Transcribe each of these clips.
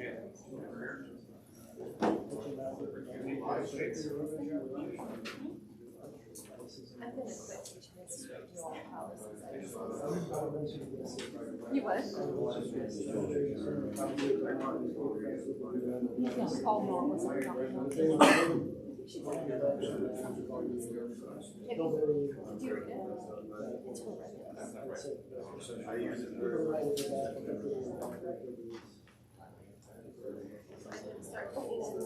I'm going to quit teaching this to do all the policies. You what? Oh, no, it wasn't coming. Did you read it? It's horrendous. I use it. Start using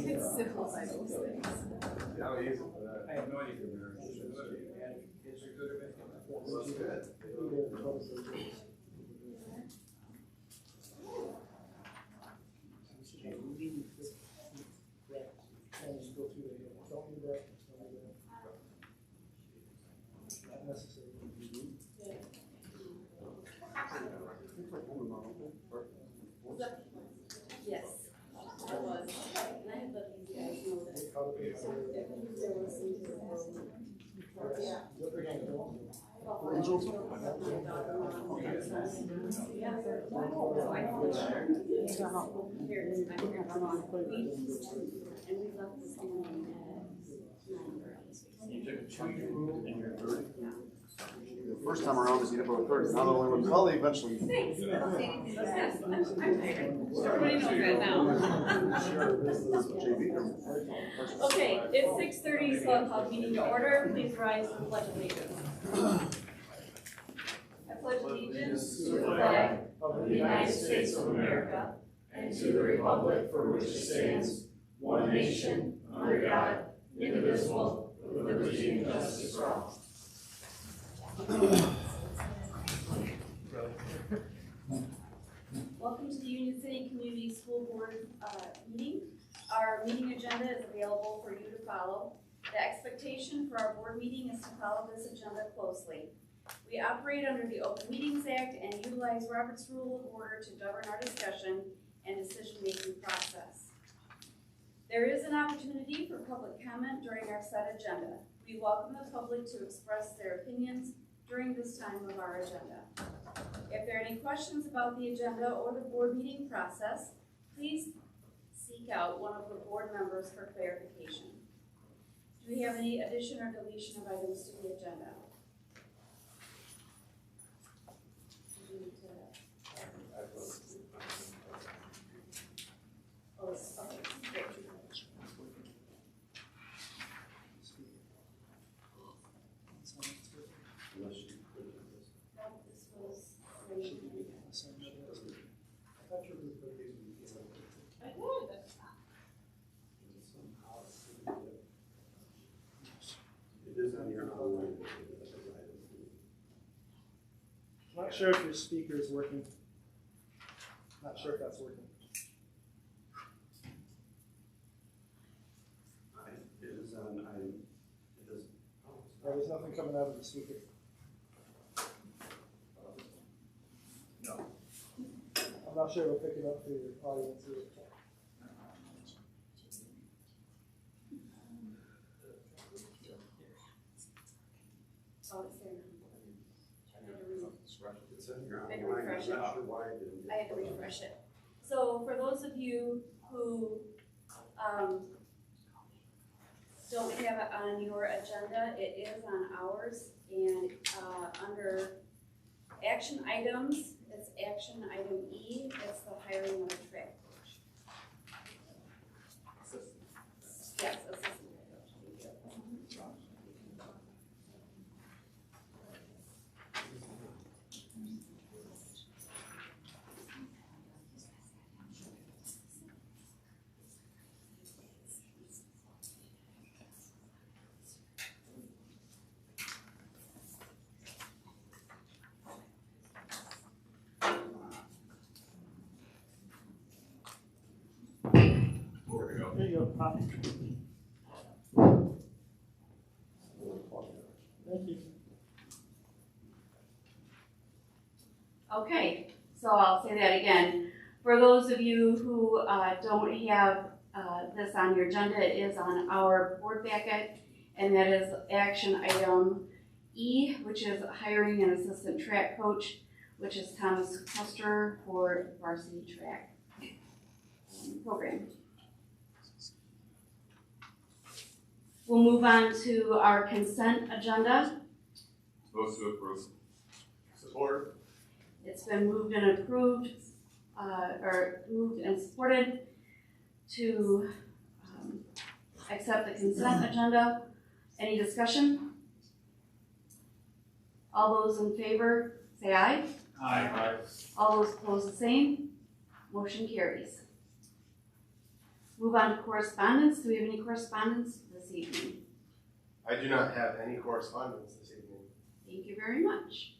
it's simple by those things. How easy for that? I have no idea. Looks good. Yes, I was. And I had let these guys know that. There was some. Yeah. The first time around was about 30. Not only would Cully eventually. Thanks. I'm tired. Everybody knows that now. Okay, it's 6:30, so I'll call meeting to order. Please rise for the pledge of allegiance. I pledge allegiance to the flag of the United States of America and to the republic for which it stands, one nation, under God, indivisible, with liberty and justice for all. Welcome to the Union City Community School Board meeting. Our meeting agenda is available for you to follow. The expectation for our board meeting is to follow this agenda closely. We operate under the Open Meetings Act and utilize Robert's Rule of Order to govern our discussion and decision-making process. There is an opportunity for public comment during our set agenda. We welcome the public to express their opinions during this time of our agenda. If there are any questions about the agenda or the board meeting process, please seek out one of the board members for clarification. Do we have any addition or deletion of items to the agenda? Oh, okay, great. Not sure if your speaker is working. Not sure if that's working. It is on. It is. There's nothing coming out of the speaker. No. I'm not sure it'll pick it up for your audience either. Oh, it's there. It's in here. I had to refresh it. I'm not sure why it didn't. I had to refresh it. So for those of you who don't have it on your agenda, it is on ours. And under action items, it's action item E. It's the hiring of a track coach. Yes, assistant coach. There you go. Thank you. Okay, so I'll say that again. For those of you who don't have this on your agenda, it is on our board packet, and that is action item E, which is hiring an assistant track coach, which is Thomas Custer for varsity track program. We'll move on to our consent agenda. Move to approve. Support. It's been moved and approved, or moved and supported to accept the consent agenda. Any discussion? All those in favor, say aye. Aye. All those opposed, the same. Motion carries. Move on to correspondence. Do we have any correspondence this evening? I do not have any correspondence this evening. Thank you very much.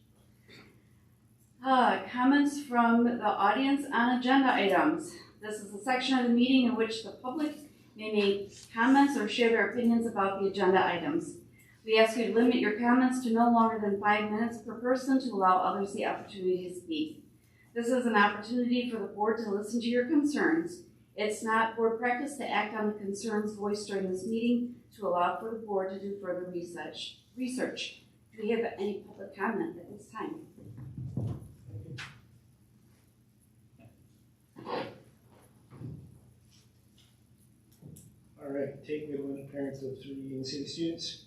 Comments from the audience on agenda items. This is a section of the meeting in which the public may make comments or share their opinions about the agenda items. We ask you to limit your comments to no longer than 5 minutes per person to allow others the opportunity to speak. This is an opportunity for the board to listen to your concerns. It's not board practice to act on the concerns voiced during this meeting to allow for the board to do further research. Do we have any public comment at this time? All right, take Midland, parents of 3 Union City students.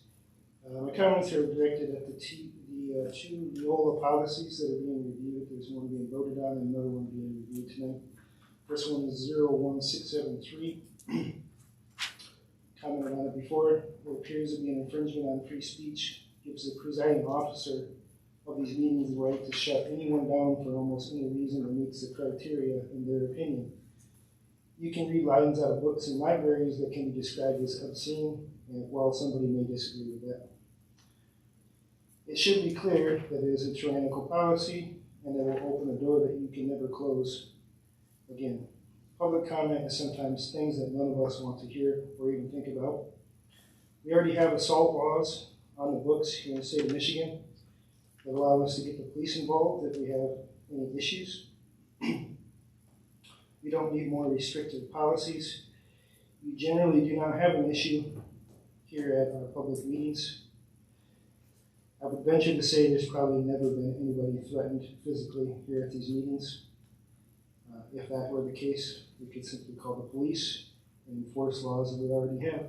My comments are directed at the two Neola policies that are being reviewed. There's one being voted on and another one being reviewed tonight. First one is 01673. Commented on it before. What appears to be an infringement on free speech gives the presiding officer of these meetings the right to shut anyone down for almost any reason that meets the criteria in their opinion. You can read lines out of books in libraries that can be described as obscene, and while somebody may disagree with that. It should be clear that it is a tyrannical policy and that will open a door that you can never close again. Public comment is sometimes things that none of us want to hear or even think about. We already have assault laws on the books here in the state of Michigan that allow us to get the police involved if we have any issues. We don't need more restrictive policies. We generally do not have an issue here at our public meetings. I would venture to say there's probably never been anybody threatened physically here at these meetings. If that were the case, we could simply call the police and enforce laws that we already have.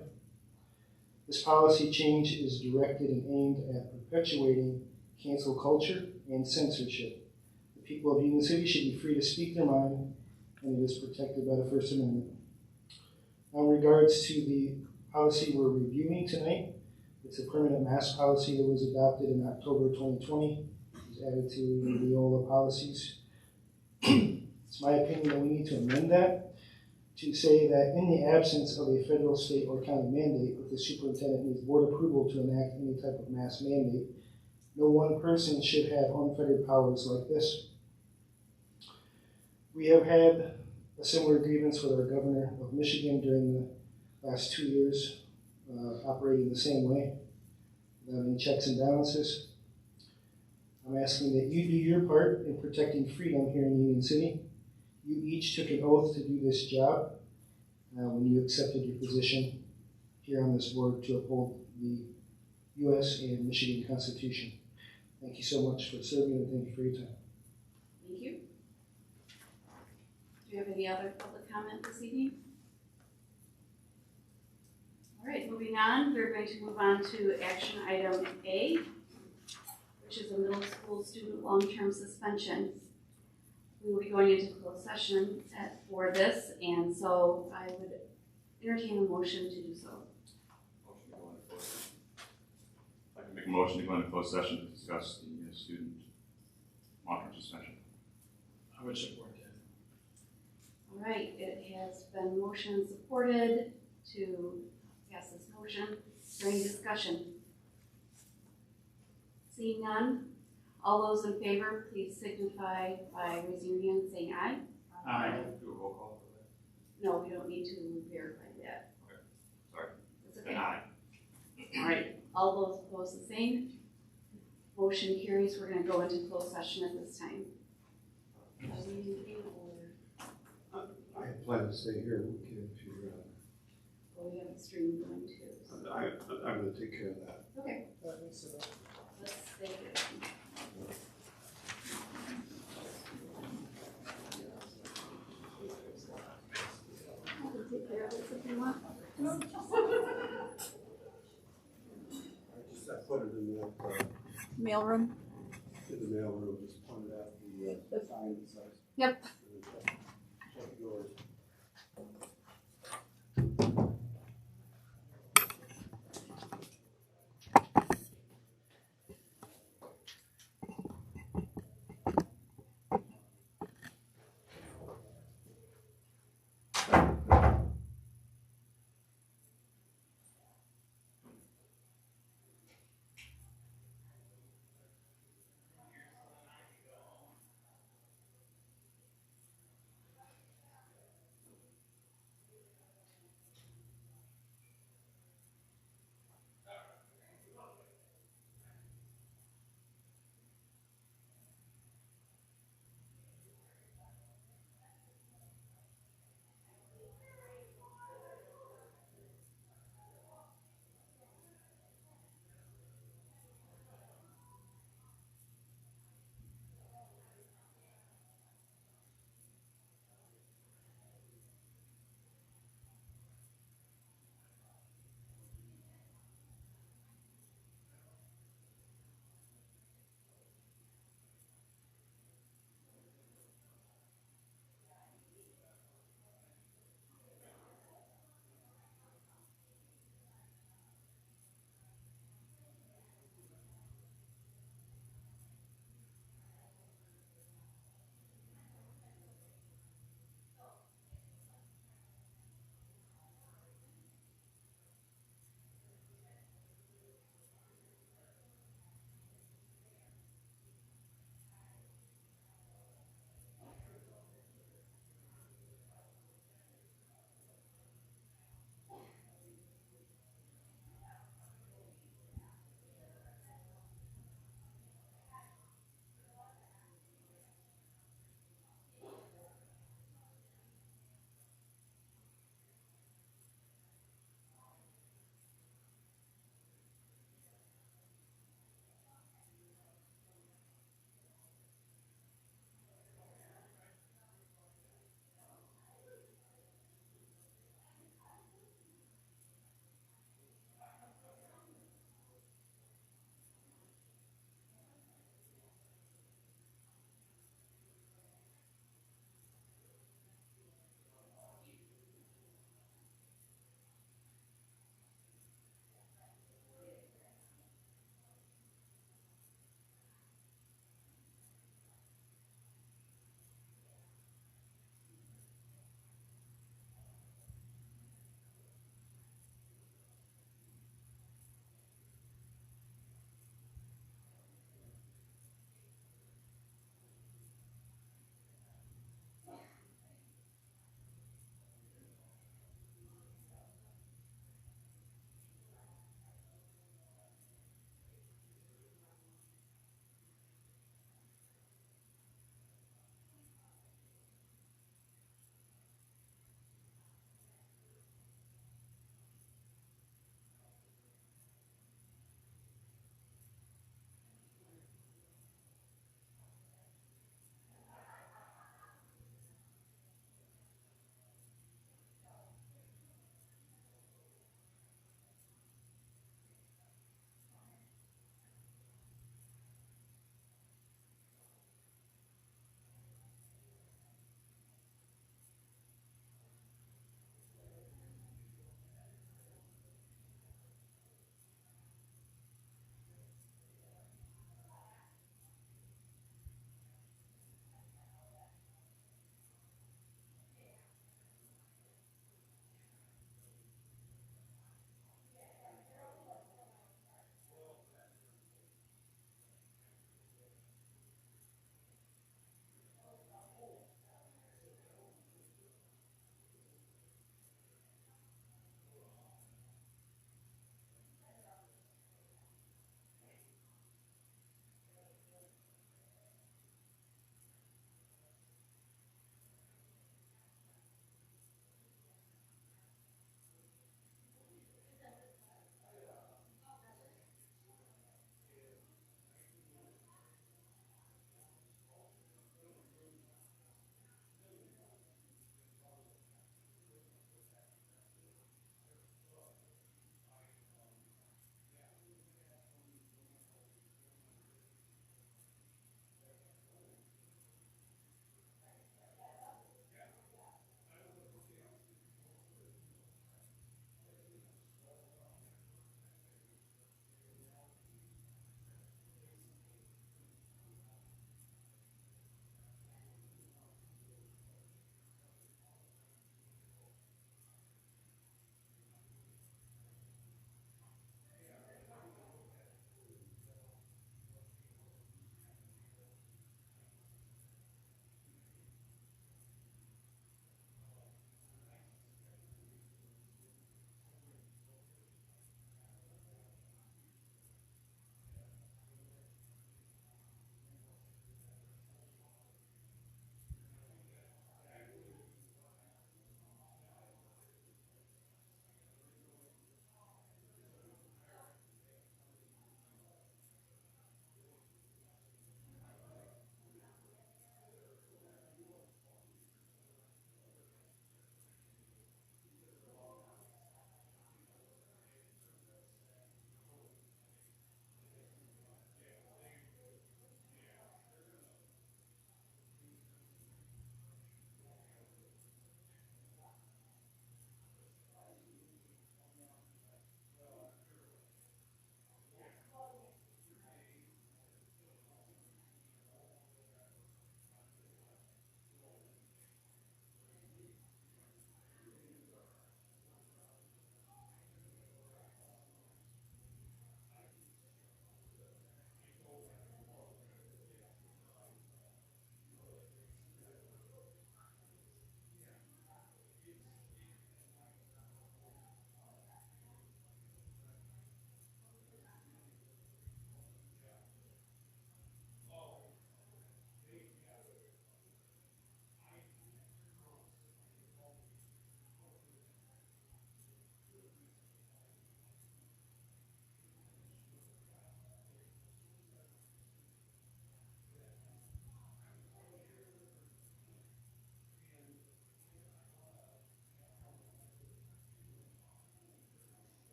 This policy change is directed and aimed at perpetuating cancel culture and censorship. The people of Union City should be free to speak their mind, and it is protected by the First Amendment. Now, in regards to the policy we're reviewing tonight, it's a permanent mask policy that was adopted in October 2020. It was added to the Neola policies. It's my opinion that we need to amend that to say that in the absence of a federal, state, or county mandate, if the superintendent needs board approval to enact any type of mask mandate, no one person should have unfettered powers like this. We have had a similar grievance with our governor of Michigan during the last 2 years, operating the same way, without any checks and balances. I'm asking that you do your part in protecting freedom here in Union City. You each took an oath to do this job when you accepted your position here on this board to uphold the U.S. and Michigan Constitution. Thank you so much for serving, and thank you for your time. Thank you. Do you have any other public comment this evening? All right, moving on, we're going to move on to action item A, which is a middle school student long-term suspension. We will be going into closed session for this, and so I would entertain a motion to do so. I can make a motion to go into closed session to discuss the student long-term suspension. I would support that. All right, it has been motion and supported to pass this motion. Is there any discussion? Seeing none, all those in favor, please signify by raising your hand and saying aye. Aye. Do a roll call for that? No, we don't need to verify that. Okay. Sorry. That's okay. An aye. All right, all those opposed the same. Motion carries. We're going to go into closed session at this time. I plan to stay here. We can, if you're, Well, we have a stream going too. So. I'm going to take care of that. Okay. Let's stay here. I can take care of this if you want. I put it in the, Mailroom? in the mailroom, just pointed out the sign that says. Yep. Check yours.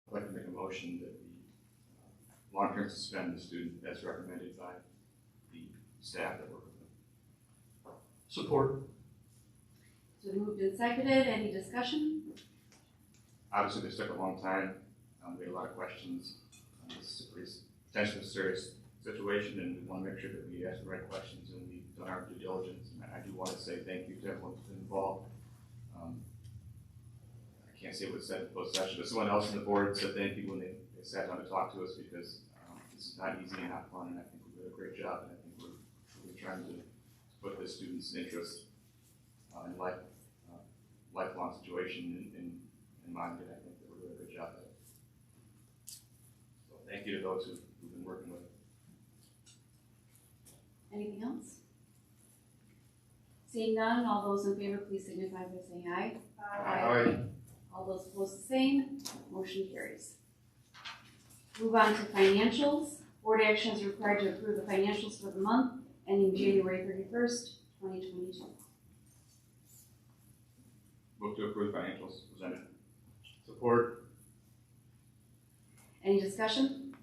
I'd like to make a motion that we long-term suspend the student as recommended by the staff that work with them. Support. So moved and seconded, any discussion? Obviously, this took a long time. We had a lot of questions. This is a pretty potentially serious situation, and we want to make sure that we ask the right questions and we've done our due diligence. And I do want to say thank you to everyone who's been involved. I can't say what was said in closed session, but someone else on the board said thank you when they sat down to talk to us, because this is not easy and not fun, and I think we did a great job, and I think we're really trying to put the students' interest in lifelong situation in mind, and I think that we're doing a good job at it. So thank you to those who've been working with it. Anything else? Seeing none, all those in favor, please signify by saying aye. Aye. All those opposed, the same. Motion carries. Move on to financials. Board action is required to approve the financials for the month ending January 31st, 2022. Move to approve financials presented. Support. Any discussion?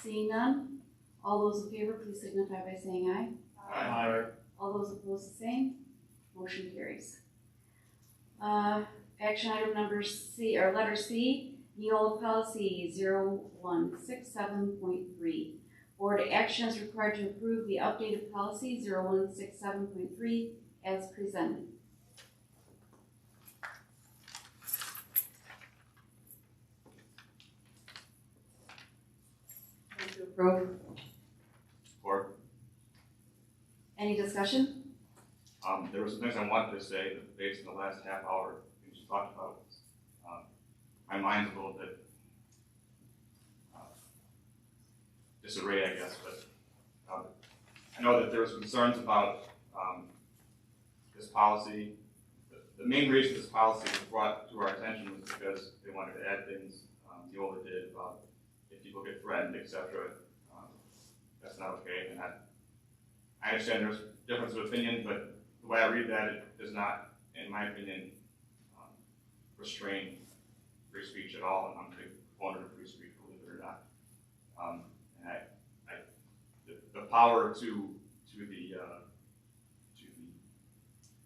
Seeing none, all those in favor, please signify by saying aye. Aye. All those opposed, the same. Motion carries. Action item number C, or letter C, Neola policy 0167.3. Board action is required to approve the updated policy 0167.3 as presented. Move to approve. Support. Any discussion? There were some things I wanted to say, but based on the last half hour we just talked about, my mind's a little bit disarray, I guess. But I know that there was concerns about this policy. The main reason this policy was brought to our attention was because they wanted to add things Neola did about if people get threatened, etc. That's not okay, and I understand there's difference of opinion, but the way I read that, it does not, in my opinion, restrain free speech at all, and I'm a big proponent of free speech, believe it or not. And the power to the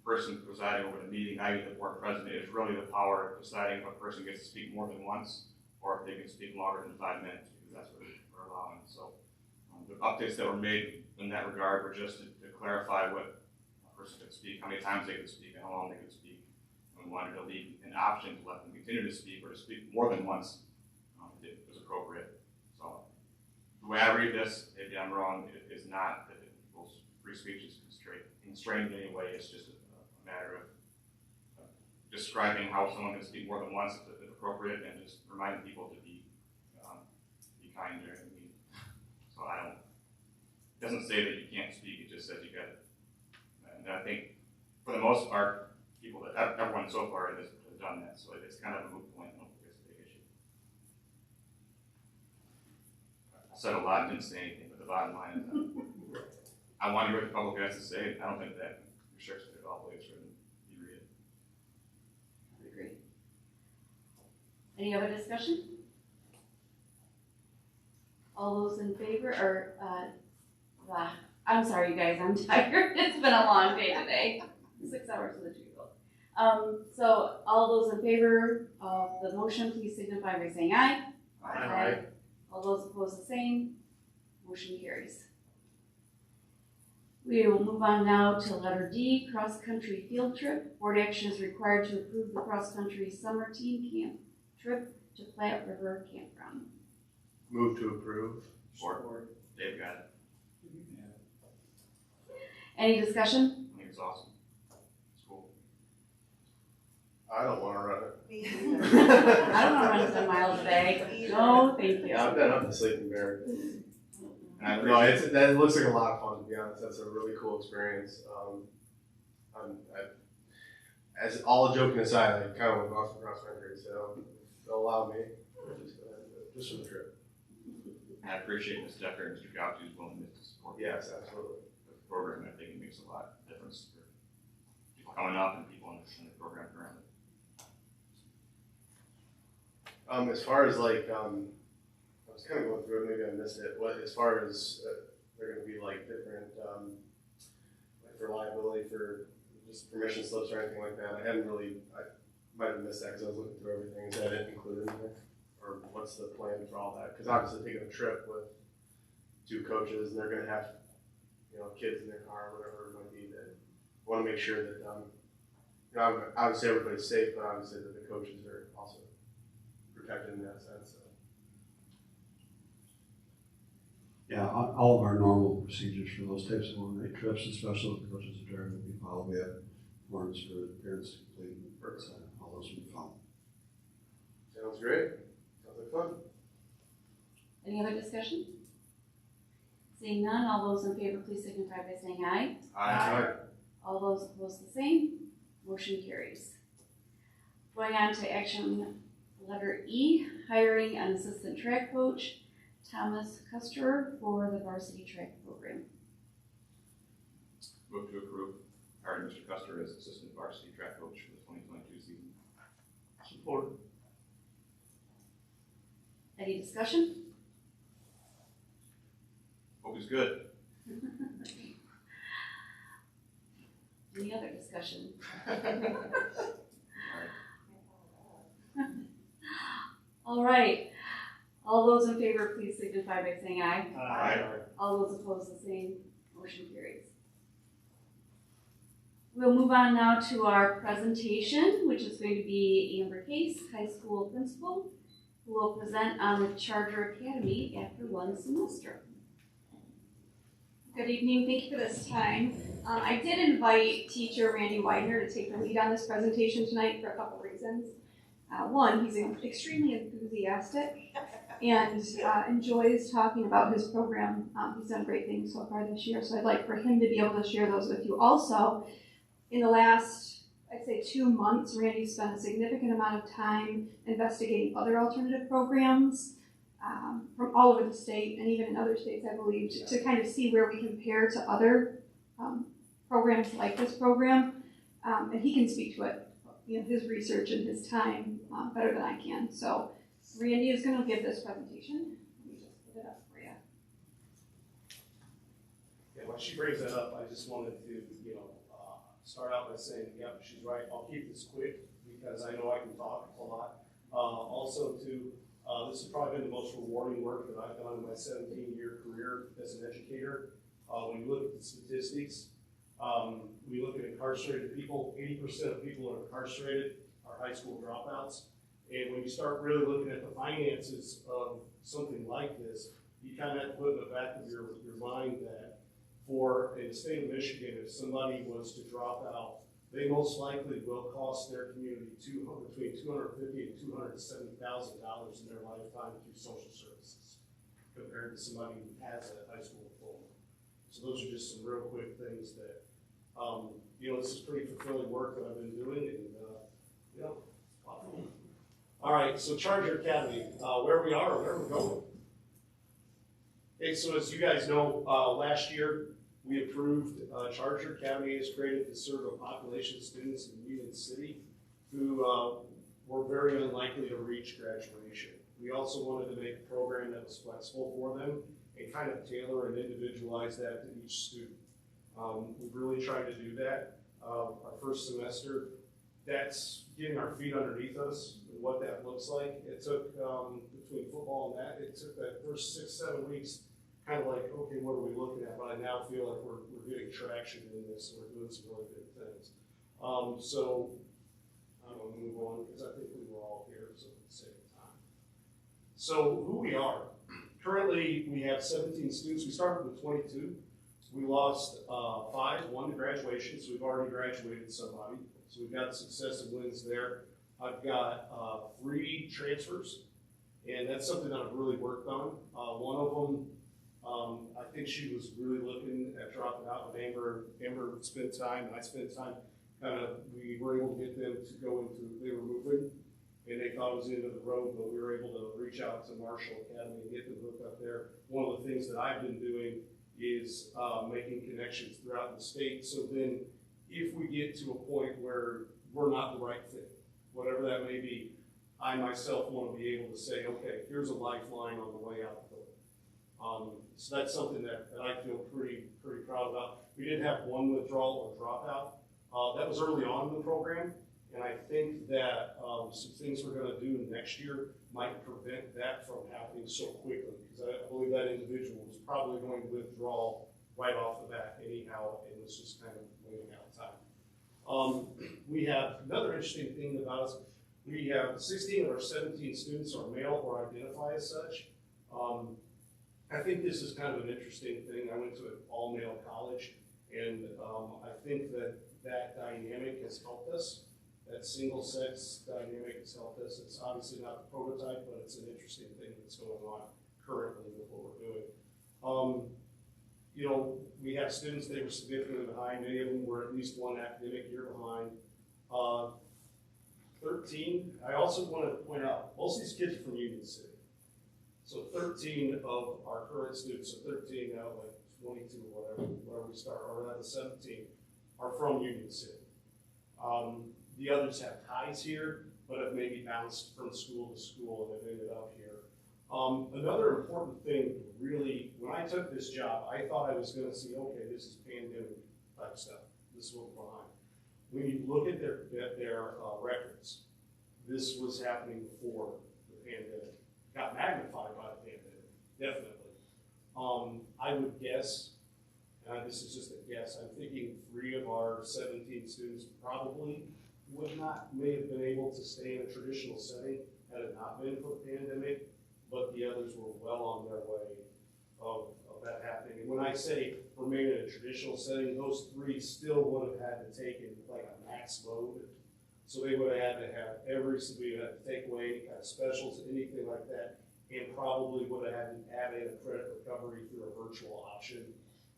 person presiding over the meeting, i.e. the board president, is really the power of deciding if a person gets to speak more than once, or if they can speak longer than 5 minutes, because that's what we're allowing. So the updates that were made in that regard were just to clarify what a person could speak, how many times they could speak, and how long they could speak. And we wanted to leave an option to let them continue to speak, or to speak more than once if it was appropriate. So the way I read this, maybe I'm wrong, it is not that people's free speech is constrained in any way. It's just a matter of describing how someone can speak more than once if appropriate, and just reminding people to be kind during the meeting. So it doesn't say that you can't speak, it just says you got it. And I think for the most part, everyone so far has done that, so it's kind of a moot point. I don't think it's a big issue. I said a lot and didn't say anything, but the bottom line is I want to hear what the public has to say. I don't think that restricts it at all, the way it's written. You read it. I agree. Any other discussion? All those in favor, or, I'm sorry you guys, I'm tired. It's been a long day today. 6 hours with the 2-year-old. So all those in favor of the motion, please signify by saying aye. Aye. All those opposed, the same. Motion carries. We will move on now to letter D, cross-country field trip. Board action is required to approve the cross-country summer team camp trip to Platte River Campground. Move to approve. Support. Dave got it. Any discussion? I think it's awesome. It's cool. I don't want to run I don't want to run 10 miles a day. No, thank you. Yeah, I've been up to Sleeping Bear. And I No, appreciate that looks like a lot of fun, to be honest. That's a really cool experience. As all joking aside, I kind of went off the cross country, so they'll allow me just for the trip. I appreciate Ms. Decker and Mr. Gauchi's willingness to support Yes, absolutely. the program. I think it makes a lot of difference for people coming up and people in the program currently. As far as like, I was kind of going through it, maybe I missed it. What, as far as they're going to be like different, like for liability for just permission slips or anything like that. I hadn't really, I might have missed that because I was looking through everything. Is that it included in there? Or what's the plan for all that? Because obviously taking a trip with 2 coaches and they're going to have, kids in their car or whatever it might be, that want to make sure that, obviously everybody's safe, but obviously that the coaches are also protected in that sense. So. Yeah, all of our normal procedures for those types of one-night trips, especially if the coaches are driving, will be followed. We have forms for parents to complete, and all those will be followed. Sounds great. Sounds like fun. Any other discussion? Seeing none, all those in favor, please signify by saying aye. Aye. All those opposed, the same. Motion carries. Going on to action letter E, hiring an assistant track coach, Thomas Custer, for the varsity track program. Move to approve hiring Mr. Custer as assistant varsity track coach for the 2022 season. Support. Any discussion? Hope he's good. Any other discussion? All right. All those in favor, please signify by saying aye. Aye. All those opposed, the same. Motion carries. We'll move on now to our presentation, which is going to be Amber Case, high school principal, who will present on the Charter Academy after one semester. Good evening, thank you for this time. I did invite teacher Randy Widener to take the lead on this presentation tonight for a couple reasons. One, he's extremely enthusiastic and enjoys talking about his program. He's done great things so far this year, so I'd like for him to be able to share those with you. Also, in the last, I'd say 2 months, Randy spent a significant amount of time investigating other alternative programs from all over the state and even in other states, I believe, to kind of see where we compare to other programs like this program. And he can speak to it, his research and his time better than I can. So Randy is going to give this presentation. Let me just put it up for you. Yeah, when she brings that up, I just wanted to, start out by saying, yep, she's right. I'll keep this quick because I know I can talk a lot. Also, too, this has probably been the most rewarding work that I've done in my 17-year career as an educator. When you look at the statistics, we look at incarcerated people. 80% of people who are incarcerated are high school dropouts. And when you start really looking at the finances of something like this, you kind of have to put in the back of your mind that for in the state of Michigan, if somebody was to drop out, they most likely will cost their community between $250,000 and $270,000 in their lifetime through social services, compared to somebody who has a high school diploma. So those are just some real quick things that, this is pretty fulfilling work that I've been doing, and all right, so Charter Academy, where we are, where we're going. Okay, so as you guys know, last year we approved Charter Academy is created to serve a population of students in Union City who were very unlikely to reach graduation. We also wanted to make a program that was flexible for them and kind of tailor and individualize that to each student. We really tried to do that. Our first semester, that's getting our feet underneath us and what that looks like. It took, between football and that, it took that first 6-7 weeks kind of like, okay, what are we looking at? But I now feel like we're getting traction in this and we're doing some really good things. So I'm going to move on because I think we were all here, so at the same time. So who we are. Currently, we have 17 students. We started with 22. We lost 5, 1 to graduation, so we've already graduated somebody. So we've got successive wins there. I've got 3 transfers, and that's something that I've really worked on. One of them, I think she was really looking at dropping out, and Amber spent time, and I spent time. We were able to get them to go into, they were moving, and they thought it was the end of the road, but we were able to reach out to Marshall Academy and get them hooked up there. One of the things that I've been doing is making connections throughout the state, so then if we get to a point where we're not the right fit, whatever that may be, I myself want to be able to say, okay, here's a lifeline on the way out the door. So that's something that I feel pretty proud about. We did have one withdrawal or dropout. That was early on in the program, and I think that some things we're going to do next year might prevent that from happening so quickly, because I believe that individual was probably going to withdraw right off the bat anyhow, and was just kind of waiting out time. We have another interesting thing about us. We have 16 of our 17 students are male or identify as such. I think this is kind of an interesting thing. I went to an all-male college, and I think that dynamic has helped us. That single-sex dynamic has helped us. It's obviously not the prototype, but it's an interesting thing that's going on currently with what we're doing. You know, we have students, they were significantly behind. Many of them were at least one academic year behind. 13, I also want to point out, most of these kids are from Union City. So 13 of our current students, so 13 out of like 22 or whatever we start, or out of 17, are from Union City. The others have ties here, but have maybe bounced from school to school and have ended up here. Another important thing, really, when I took this job, I thought I was going to see, okay, this is pandemic type stuff. This is what we're behind. When you look at their records, this was happening before the pandemic. Got magnified by the pandemic, definitely. I would guess, and this is just a guess, I'm thinking 3 of our 17 students probably may have been able to stay in a traditional setting had it not been for the pandemic, but the others were well on their way of that happening. And when I say remain in a traditional setting, those 3 still would have had to take in like a max load. So they would have had to have we had to take away any kind of specials, anything like that, and probably would have had to add in a credit recovery through a virtual option.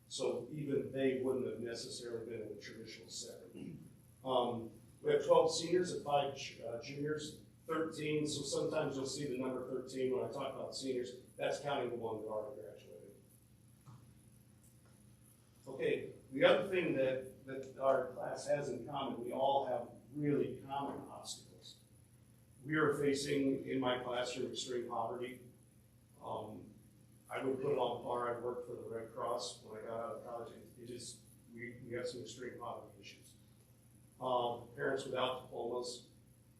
So even they wouldn't have necessarily been in a traditional setting. We have 12 seniors and 5 juniors, 13, so sometimes you'll see the number 13 when I talk about seniors. That's counting the ones that already graduated. Okay, the other thing that our class has in common, we all have really common obstacles. We are facing, in my classroom, extreme poverty. I would put it on par. I worked for the Red Cross when I got out of college. We have some extreme poverty issues. Parents without diplomas,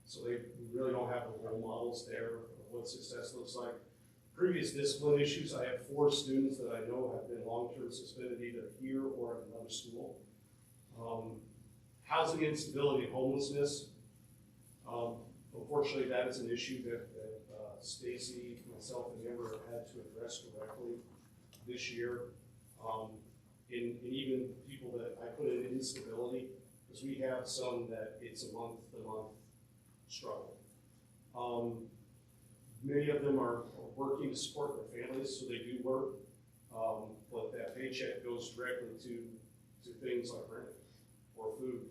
so we really don't have the role models there of what success looks like. Previous discipline issues, I have 4 students that I know have been long-term suspended either here or at another school. Housing instability and homelessness. Unfortunately, that is an issue that Stacy, myself, and Amber have had to address directly this year. And even people that I put in instability, because we have some that it's a month-to-month struggle. Many of them are working to support their families, so they do work, but that paycheck goes directly to things like rent or food.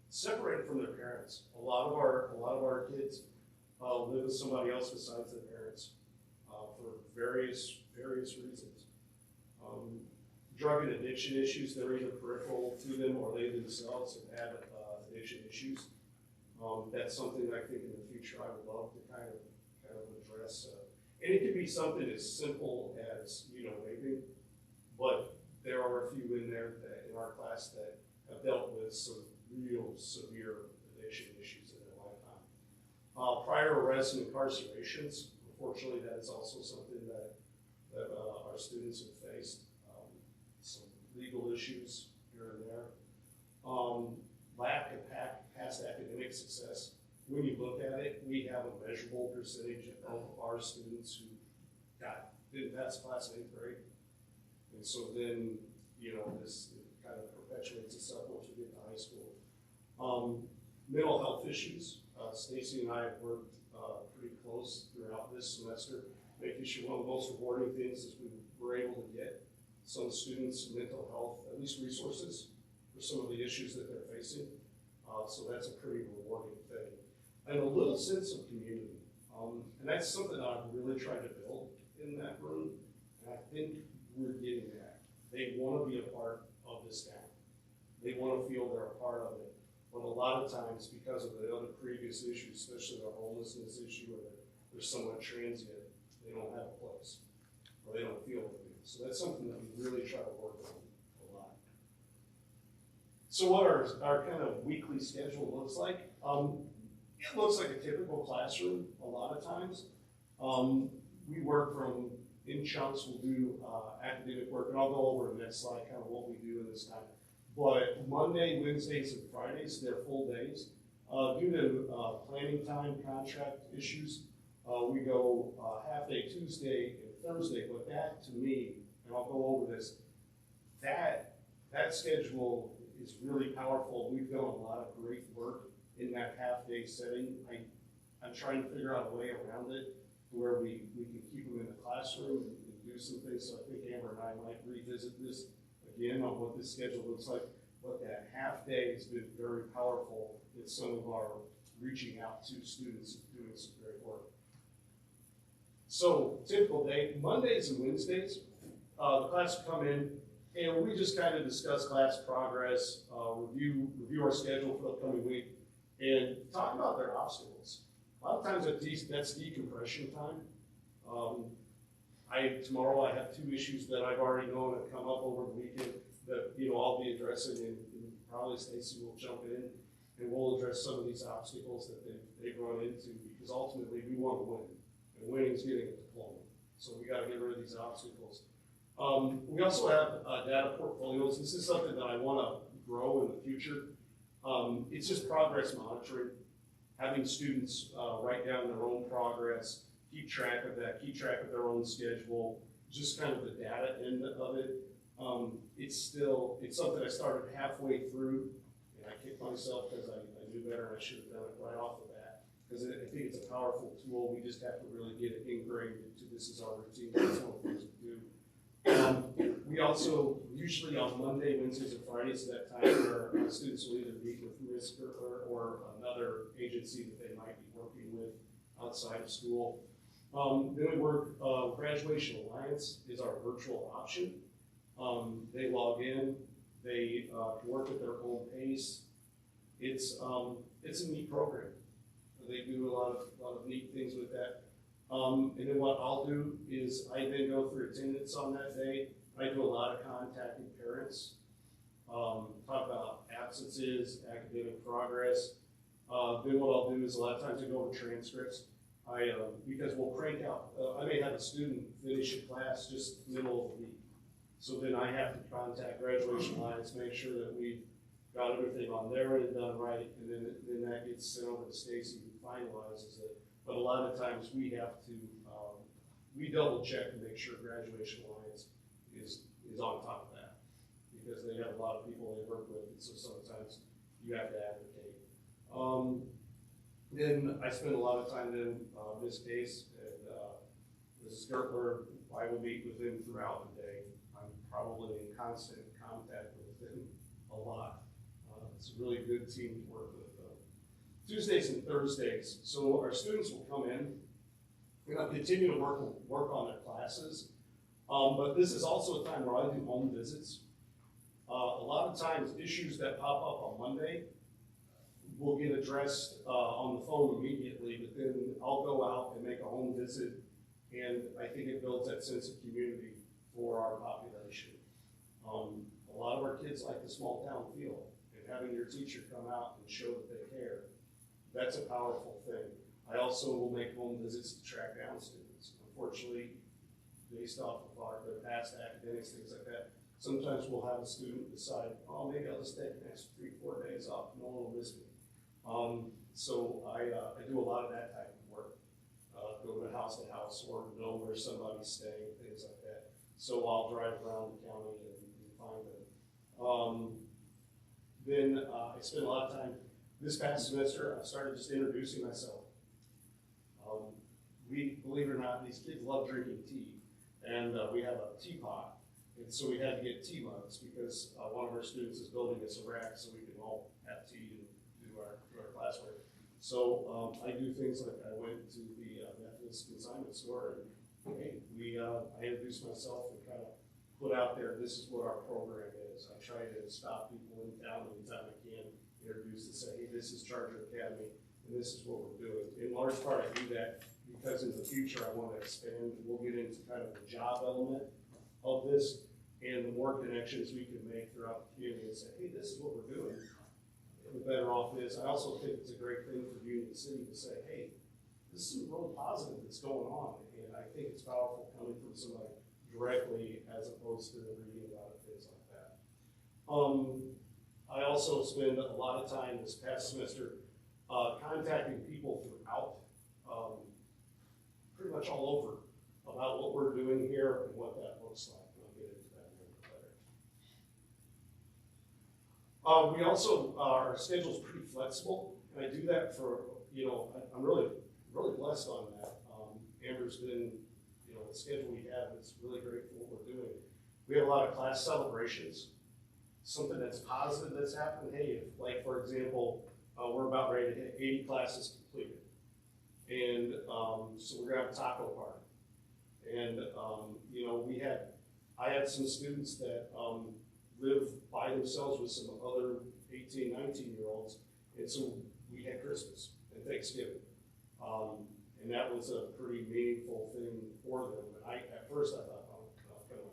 Separated from their parents. A lot of our kids live with somebody else besides their parents for various reasons. Drug and addiction issues, they're either peripheral to them or they themselves have had addiction issues. That's something I think in the future I would love to kind of address. And it could be something as simple as, vaping, but there are a few in there in our class that have dealt with some real severe addiction issues in their lifetime. Prior arrests and incarcerations, unfortunately, that is also something that our students have faced. Some legal issues here and there. Lack of past academic success. When you look at it, we have a measurable percentage of our students who didn't pass class in 8th grade. And so then, this kind of perpetuates itself once we get to high school. Mental health issues. Stacy and I have worked pretty close throughout this semester, making sure one of the most rewarding things is we were able to get some students' mental health, at least resources, for some of the issues that they're facing. So that's a pretty rewarding thing. And a little sense of community. And that's something I've really tried to build in that room. And I think we're getting that. They want to be a part of this town. They want to feel they're a part of it. But a lot of times, because of the other previous issues, especially the homelessness issue, or they're somewhat transient, they don't have a place, or they don't feel it. So that's something that we really try to work on a lot. So what our kind of weekly schedule looks like, it looks like a typical classroom a lot of times. We work from in chunks. We'll do academic work, and I'll go over the next slide kind of what we do in this time. But Monday, Wednesdays, and Fridays, they're full days. Due to planning time, contract issues, we go half day Tuesday and Thursday, but that to me, and I'll go over this, that schedule is really powerful. We've done a lot of great work in that half day setting. I'm trying to figure out a way around it where we can keep them in the classroom and do some things. So I think Amber and I might revisit this again on what this schedule looks like. But that half day has been very powerful in some of our reaching out to students and doing some great work. So typical day, Mondays and Wednesdays, the class will come in and we just kind of discuss class progress, review our schedule for the upcoming week, and talk about their obstacles. A lot of times that's decompression time. Tomorrow I have 2 issues that I've already known have come up over the weekend that I'll be addressing, and probably Stacy will jump in and we'll address some of these obstacles that they've run into, because ultimately we want to win, and winning is getting a diploma. So we got to get rid of these obstacles. We also have data portfolios. This is something that I want to grow in the future. It's just progress monitoring, having students write down their own progress, keep track of that, keep track of their own schedule, just kind of the data end of it. It's something I started halfway through, and I kicked myself because I knew better and I should have done it right off the bat, because I think it's a powerful tool. We just have to really get it ingrained into this is our routine. That's one of the things we do. We also, usually on Monday, Wednesdays, and Fridays, that time where students will either meet with RISC or another agency that they might be working with outside of school. Then we work, Graduation Alliance is our virtual option. They log in, they can work at their own pace. It's a neat program. They do a lot of neat things with that. And then what I'll do is I then go through attendance on that day. I do a lot of contacting parents, talk about absences, academic progress. Then what I'll do is a lot of times I go over transcripts. Because we'll crank out, I may have a student finish a class just middle of the week. So then I have to contact Graduation Alliance, make sure that we've got everything on their end done right, and then that gets sent over to Stacy who finalizes it. But a lot of times we have to, we double check to make sure Graduation Alliance is on top of that, because they have a lot of people they work with, and so sometimes you have to advocate. Then I spend a lot of time in this case, and Mrs. Gertler, I will meet with them throughout the day. I'm probably in constant contact with them a lot. It's a really good team to work with. Tuesdays and Thursdays, so our students will come in. We're going to continue to work on their classes, but this is also a time where I do home visits. A lot of times, issues that pop up on Monday will get addressed on the phone immediately, but then I'll go out and make a home visit, and I think it builds that sense of community for our population. A lot of our kids like the small town feel, and having your teacher come out and show that they care, that's a powerful thing. I also will make home visits to track down students. Unfortunately, based off of their past academics, things like that, sometimes we'll have a student decide, oh, maybe I'll just take the next 3-4 days off, no one will miss me. So I do a lot of that type of work. Go to house, or know where somebody's staying, things like that. So I'll drive around the county and find them. Then I spend a lot of time, this past semester, I started just introducing myself. Believe it or not, these kids love drinking tea. And we have a teapot. And so we had to get tea mugs because one of our students is building us a rack so we can all have tea and do our classwork. So I do things like I went to the Methodist consignment store and hey, I introduced myself and kind of put out there, this is what our program is. I try to stop people in town anytime I can introduce and say, hey, this is Charger Academy, and this is what we're doing. In large part, I do that because in the future, I want to expand. We'll get into kind of the job element of this, and the more connections we can make throughout the community and say, hey, this is what we're doing, the better off it is. I also think it's a great thing for Union City to say, hey, this is really positive that's going on, and I think it's powerful coming from somebody directly as opposed to reading about it, things like that. I also spend a lot of time this past semester contacting people throughout, pretty much all over, about what we're doing here and what that looks like. And I'll get into that a little bit later. We also, our schedule's pretty flexible, and I do that for, I'm really blessed on that. Amber's been, the schedule we have is really great for what we're doing. We have a lot of class celebrations, something that's positive that's happened. Hey, if, like, for example, we're about ready to hit 80 classes completed. And so we're gonna have a taco party. And, I had some students that live by themselves with some other 18, 19-year-olds. And so we had Christmas and Thanksgiving. And that was a pretty meaningful thing for them. And at first I thought, but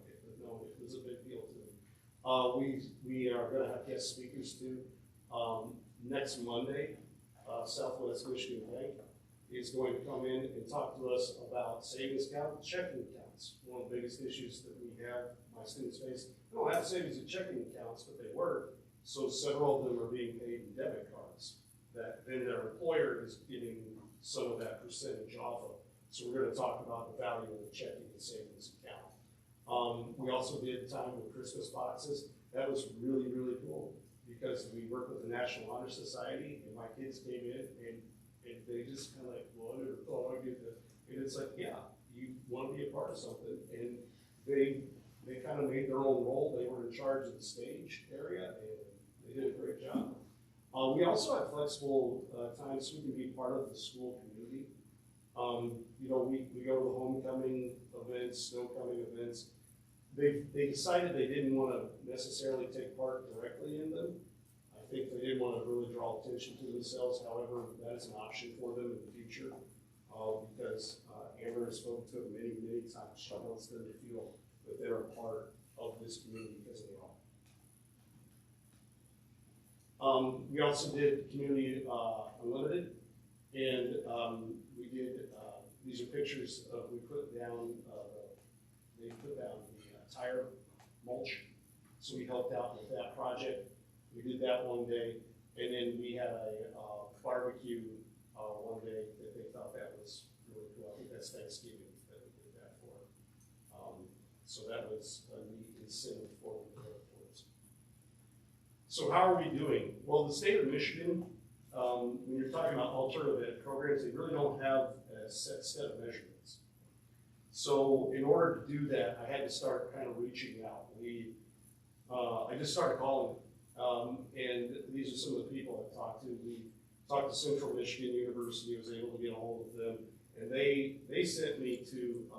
no, it was a big deal to them. We are gonna have guest speakers too. Next Monday, Southwest Michigan Bank is going to come in and talk to us about savings accounts, checking accounts. One of the biggest issues that we have, my students face, they don't have savings and checking accounts, but they work. So several of them are being paid in debit cards that then their employer is getting some of that percentage off of. So we're going to talk about the value of the checking and savings account. We also did time with Christmas boxes. That was really, really cool because we work with the National Honor Society, and my kids came in and they just kind of like, well, I never thought I'd get that. And it's like, yeah, you want to be a part of something. And they kind of made their own role. They were in charge of the stage area, and they did a great job. We also have flexible times so we can be part of the school community. We go to the homecoming events, snowcoming events. They decided they didn't want to necessarily take part directly in them. I think they didn't want to really draw attention to themselves. However, that is an option for them in the future because Amber has spoken to them many, many times. She wants them to feel that they're a part of this community because they are. We also did Community Unlimited, and we did, these are pictures of, they put down the tire mulch, so we helped out with that project. We did that one day, and then we had a barbecue one day that they thought that was really cool. I think that's Thanksgiving that we did that for. So that was a neat incentive for the towards. So how are we doing? Well, the state of Michigan, when you're talking about alternative ed programs, they really don't have a set of measurements. So in order to do that, I had to start kind of reaching out. I just started calling them, and these are some of the people I talked to. We talked to Central Michigan University. I was able to get a hold of them, and they sent me to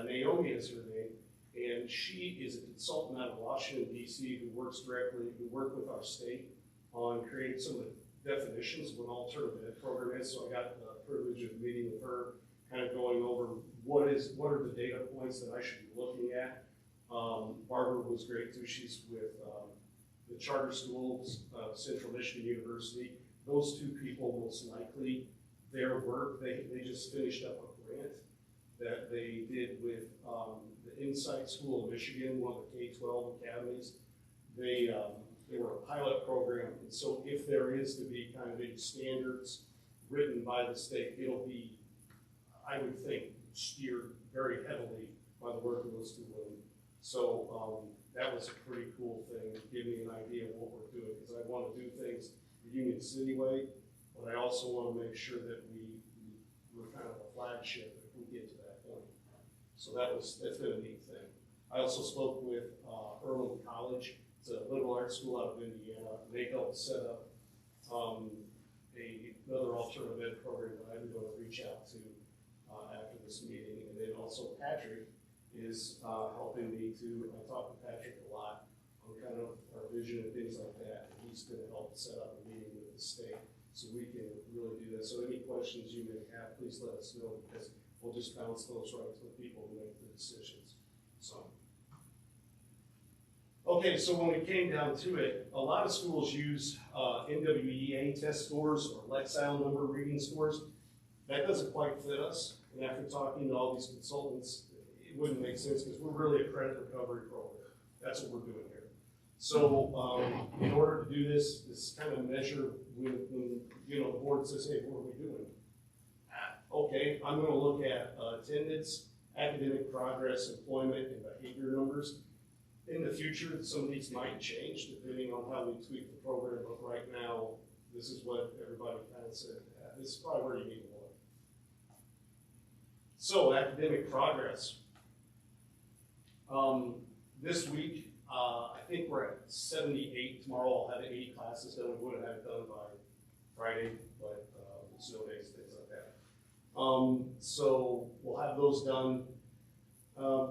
Naomi is her name, and she is a consultant out of Washington, D.C. who worked with our state on creating some of the definitions of what an alternative ed program is. So I got the privilege of meeting with her, kind of going over what are the data points that I should be looking at. Barbara was great too. She's with the charter schools, Central Michigan University. Those two people, most likely, their work, they just finished up a grant that they did with the Insight School of Michigan, one of the K-12 academies. They were a pilot program, and so if there is to be kind of any standards written by the state, it'll be, I would think, steered very heavily by the work of those two women. So that was a pretty cool thing, give me an idea of what we're doing, because I want to do things the Union City way, but I also want to make sure that we're kind of a flagship if we get to that point. So that's been a neat thing. I also spoke with Earlham College. It's a liberal arts school out of Indiana. They helped set up another alternative ed program that I'm going to reach out to after this meeting. And then also Patrick is helping me to, I talk to Patrick a lot on kind of our vision and things like that. And he's gonna help set up a meeting with the state so we can really do that. So any questions you may have, please let us know, because we'll just bounce those right to the people who make the decisions. So. Okay, so when we came down to it, a lot of schools use NWEA test scores or Lexile number reading scores. That doesn't quite fit us. And after talking to all these consultants, it wouldn't make sense because we're really a credit recovery program. That's what we're doing here. So in order to do this kind of measure, when you know the board says, hey, what are we doing? Okay, I'm going to look at attendance, academic progress, employment, and behavior numbers. In the future, some of these might change depending on how we tweak the program, but right now, this is what everybody kind of said. This is probably where you need to look. So, academic progress. This week, I think we're at 78. Tomorrow I'll have 80 classes done. We would have had it done by Friday, but snow days, things like that. So we'll have those done.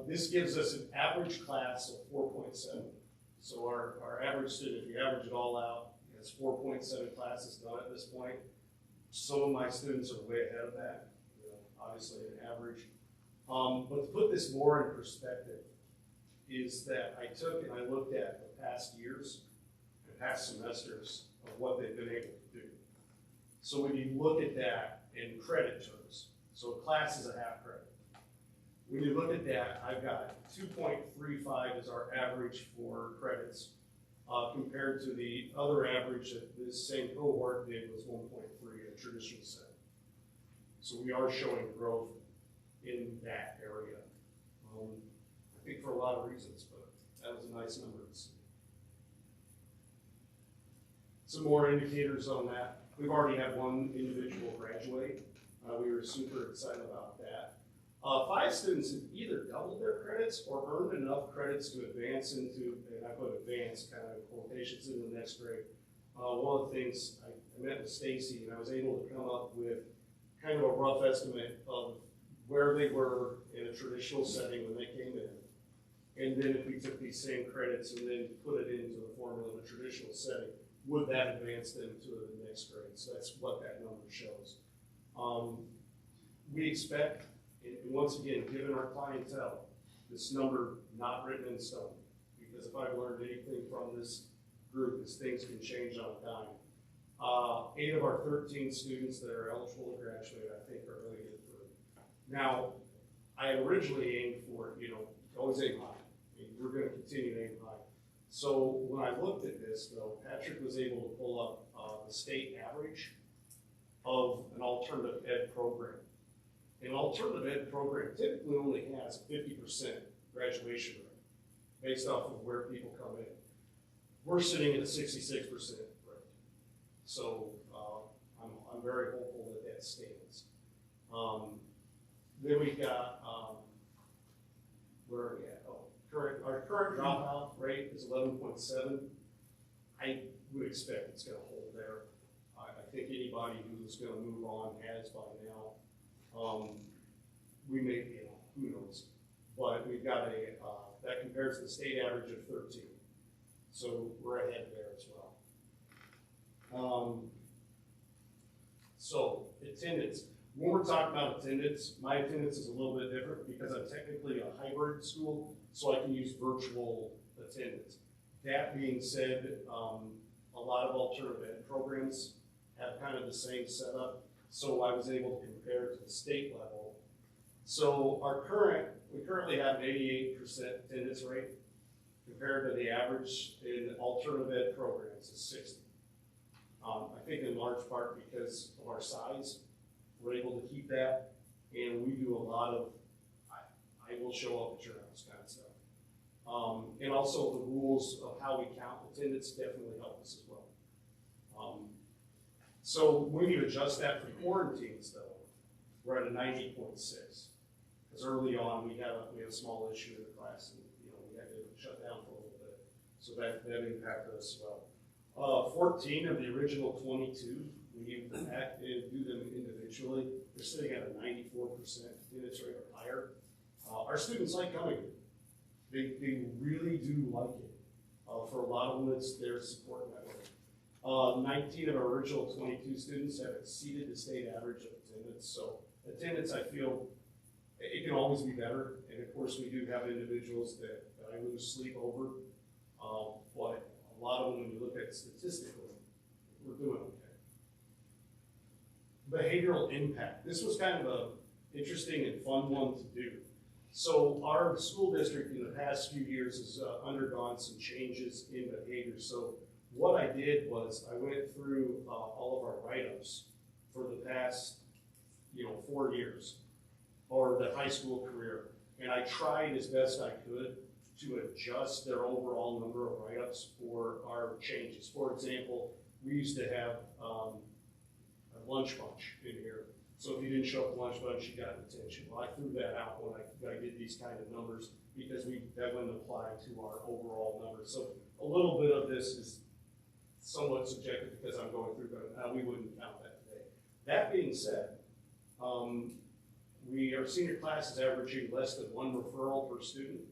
This gives us an average class of 4.7. So our average student, if you average it all out, has 4.7 classes done at this point. Some of my students are way ahead of that, you know, obviously an average. But to put this more in perspective, is that I took and I looked at the past years and past semesters of what they've been able to do. So when you look at that in credit terms, so a class is a half credit. When you look at that, I've got 2.35 as our average for credits, compared to the other average that this same cohort did was 1.3 in a traditional setting. So we are showing growth in that area. I think for a lot of reasons, but that was a nice number to see. Some more indicators on that. We've already had one individual graduate. We were super excited about that. 5 students have either doubled their credits or earned enough credits to advance into, and I put advance kind of quotations in the next grade. One of the things, I met with Stacy and I was able to come up with kind of a rough estimate of where they were in a traditional setting when they came in. And then if we took these same credits and then put it into the formula in a traditional setting, would that advance them to the next grade? So that's what that number shows. We expect, and once again, given our clientele, this number not written in stone. Because if I've learned anything from this group, is things can change on a dime. 8 of our 13 students that are eligible to graduate, I think, are really good for it. Now, I had originally aimed for, you know, always aim high. I mean, we're going to continue to aim high. So when I looked at this, though, Patrick was able to pull up the state average of an alternative ed program. An alternative ed program typically only has a 50% graduation rate based off of where people come in. We're sitting at a 66% rate. So I'm very hopeful that that stands. Then we've got, where are we at? Our current dropout rate is 11.7. I would expect it's going to hold there. I think anybody who's going to move on has by now. We may, you know, who knows? But we've got that compares to the state average of 13. So we're ahead there as well. So attendance. When we're talking about attendance, my attendance is a little bit different because I'm technically a hybrid school, so I can use virtual attendance. That being said, a lot of alternative ed programs have kind of the same setup, so I was able to compare to the state level. So we currently have an 88% attendance rate compared to the average in alternative ed programs is 60. I think in large part because of our size, we're able to keep that, and we do a lot of, I will show up at your house kind of stuff. And also the rules of how we count attendance definitely help us as well. So when you adjust that for quarantines though, we're at a 90.6. Because early on we had a small issue in the class, and you know we had to shut down for a little bit, so that impacted us as well. 14 of the original 22, we do them individually. They're sitting at a 94% attendance rate or higher. Our students like coming here. They really do like it. For a lot of them, it's their support network. 19 of our original 22 students have exceeded the state average of attendance. So attendance, I feel, it can always be better. And of course, we do have individuals that I lose sleep over. But a lot of them, when you look at statistically, we're doing okay. Behavioral impact. This was kind of an interesting and fun one to do. So our school district in the past few years has undergone some changes in behavior. So what I did was I went through all of our write-ups for the past, 4 years, or the high school career, and I tried as best I could to adjust their overall number of write-ups for our changes. For example, we used to have a lunch bunch in here. So if you didn't show up to lunch bunch, you got detention. Well, I threw that out when I did these kind of numbers because that wouldn't apply to our overall numbers. So a little bit of this is somewhat subjective because I'm going through, but we wouldn't count that today. That being said, our senior class is averaging less than 1 referral per student.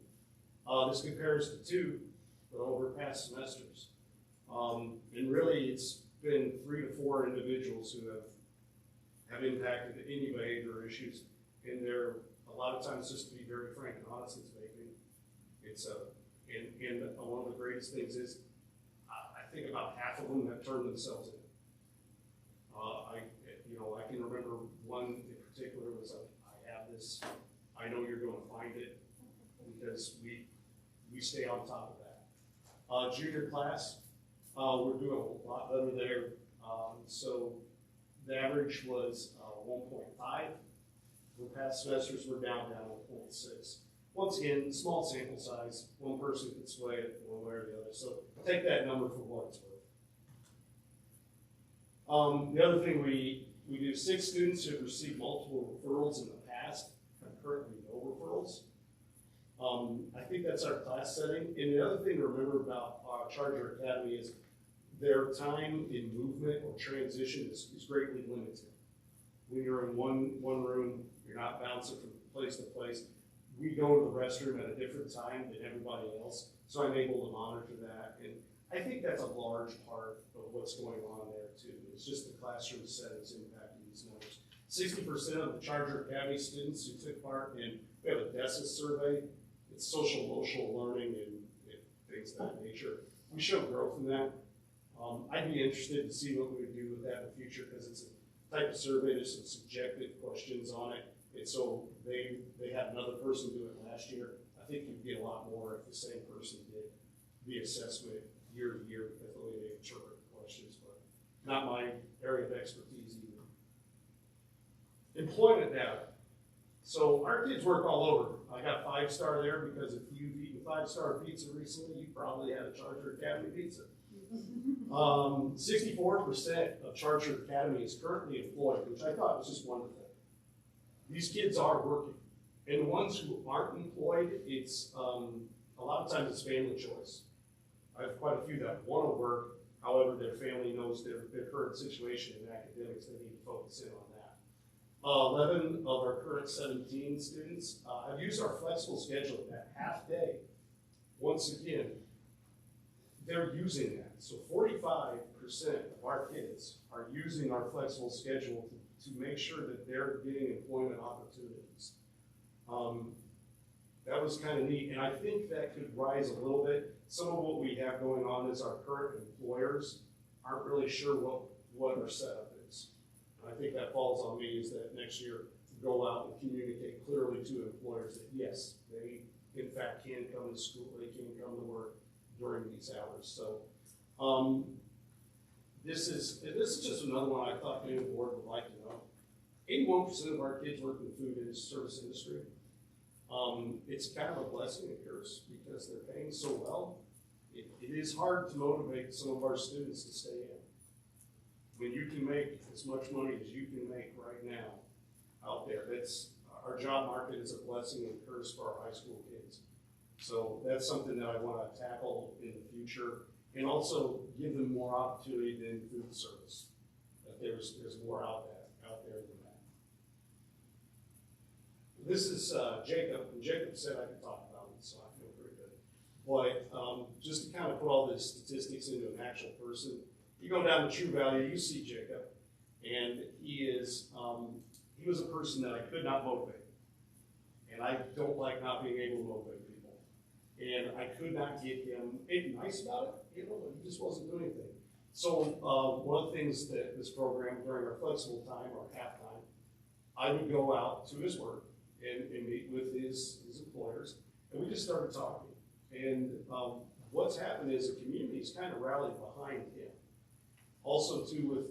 This compares to 2 over past semesters. And really, it's been 3 to 4 individuals who have impacted any behavior issues. And they're, a lot of times, just to be very frank and honest, it's one of the greatest things is, I think about half of them have turned themselves in. I can remember one in particular was, I have this, I know you're going to find it, because we stay on top of that. Junior class, we're doing a lot better there. So the average was 1.5. For past semesters, we're down to 1.6. Once again, small sample size. One person can sway it one way or the other. So take that number for what it's worth. The other thing we do, 6 students who have received multiple referrals in the past have currently no referrals. I think that's our class setting. And the other thing to remember about Charger Academy is their time in movement or transition is greatly limited. When you're in one room, you're not bouncing from place to place. We go to the restroom at a different time than everybody else, so I'm able to monitor that. And I think that's a large part of what's going on there too. It's just the classroom settings impacting these numbers. 60% of the Charger Academy students who took part in, we have a DESIS survey. It's social emotional learning and things of that nature. We show growth in that. I'd be interested to see what we would do with that in the future because it's a type of survey, there's some subjective questions on it. And so they had another person do it last year. I think you'd get a lot more if the same person did the assessment year to year because the way they interpret the questions, but not my area of expertise either. Employment data. So our kids work all over. I got 5-star there because if you've eaten 5-star pizza recently, you probably had a Charger Academy pizza. 64% of Charger Academy is currently employed, which I thought was just wonderful. These kids are working. And the ones who aren't employed, it's a lot of times it's family choice. I have quite a few that want to work, however, their family knows their current situation in academics, they need to focus in on that. 11 of our current 17 students have used our flexible schedule at half day. Once again, they're using that. So 45% of our kids are using our flexible schedule to make sure that they're getting employment opportunities. That was kind of neat, and I think that could rise a little bit. Some of what we have going on is our current employers aren't really sure what our setup is. And I think that falls on me is that next year go out and communicate clearly to employers that yes, they in fact can come to school, they can come to work during these hours. So this is just another one I thought maybe the board would like to know. 81% of our kids work in the food and service industry. It's kind of a blessing and curse because they're paying so well. It is hard to motivate some of our students to stay in. When you can make as much money as you can make right now out there, our job market is a blessing and curse for our high school kids. So that's something that I want to tackle in the future and also give them more opportunity than food service. That there's more out there than that. This is Jacob, and Jacob said I could talk about it, so I feel pretty good. But just to kind of put all the statistics into an actual person, you go down to True Value, you see Jacob, and he was a person that I could not motivate. And I don't like not being able to motivate people. And I could not get him nice about it, he just wasn't doing anything. So one of the things that this program, during our flexible time or halftime, I would go out to his work and meet with his employers, and we just started talking. And what's happened is the community's kind of rallied behind him. Also, too, with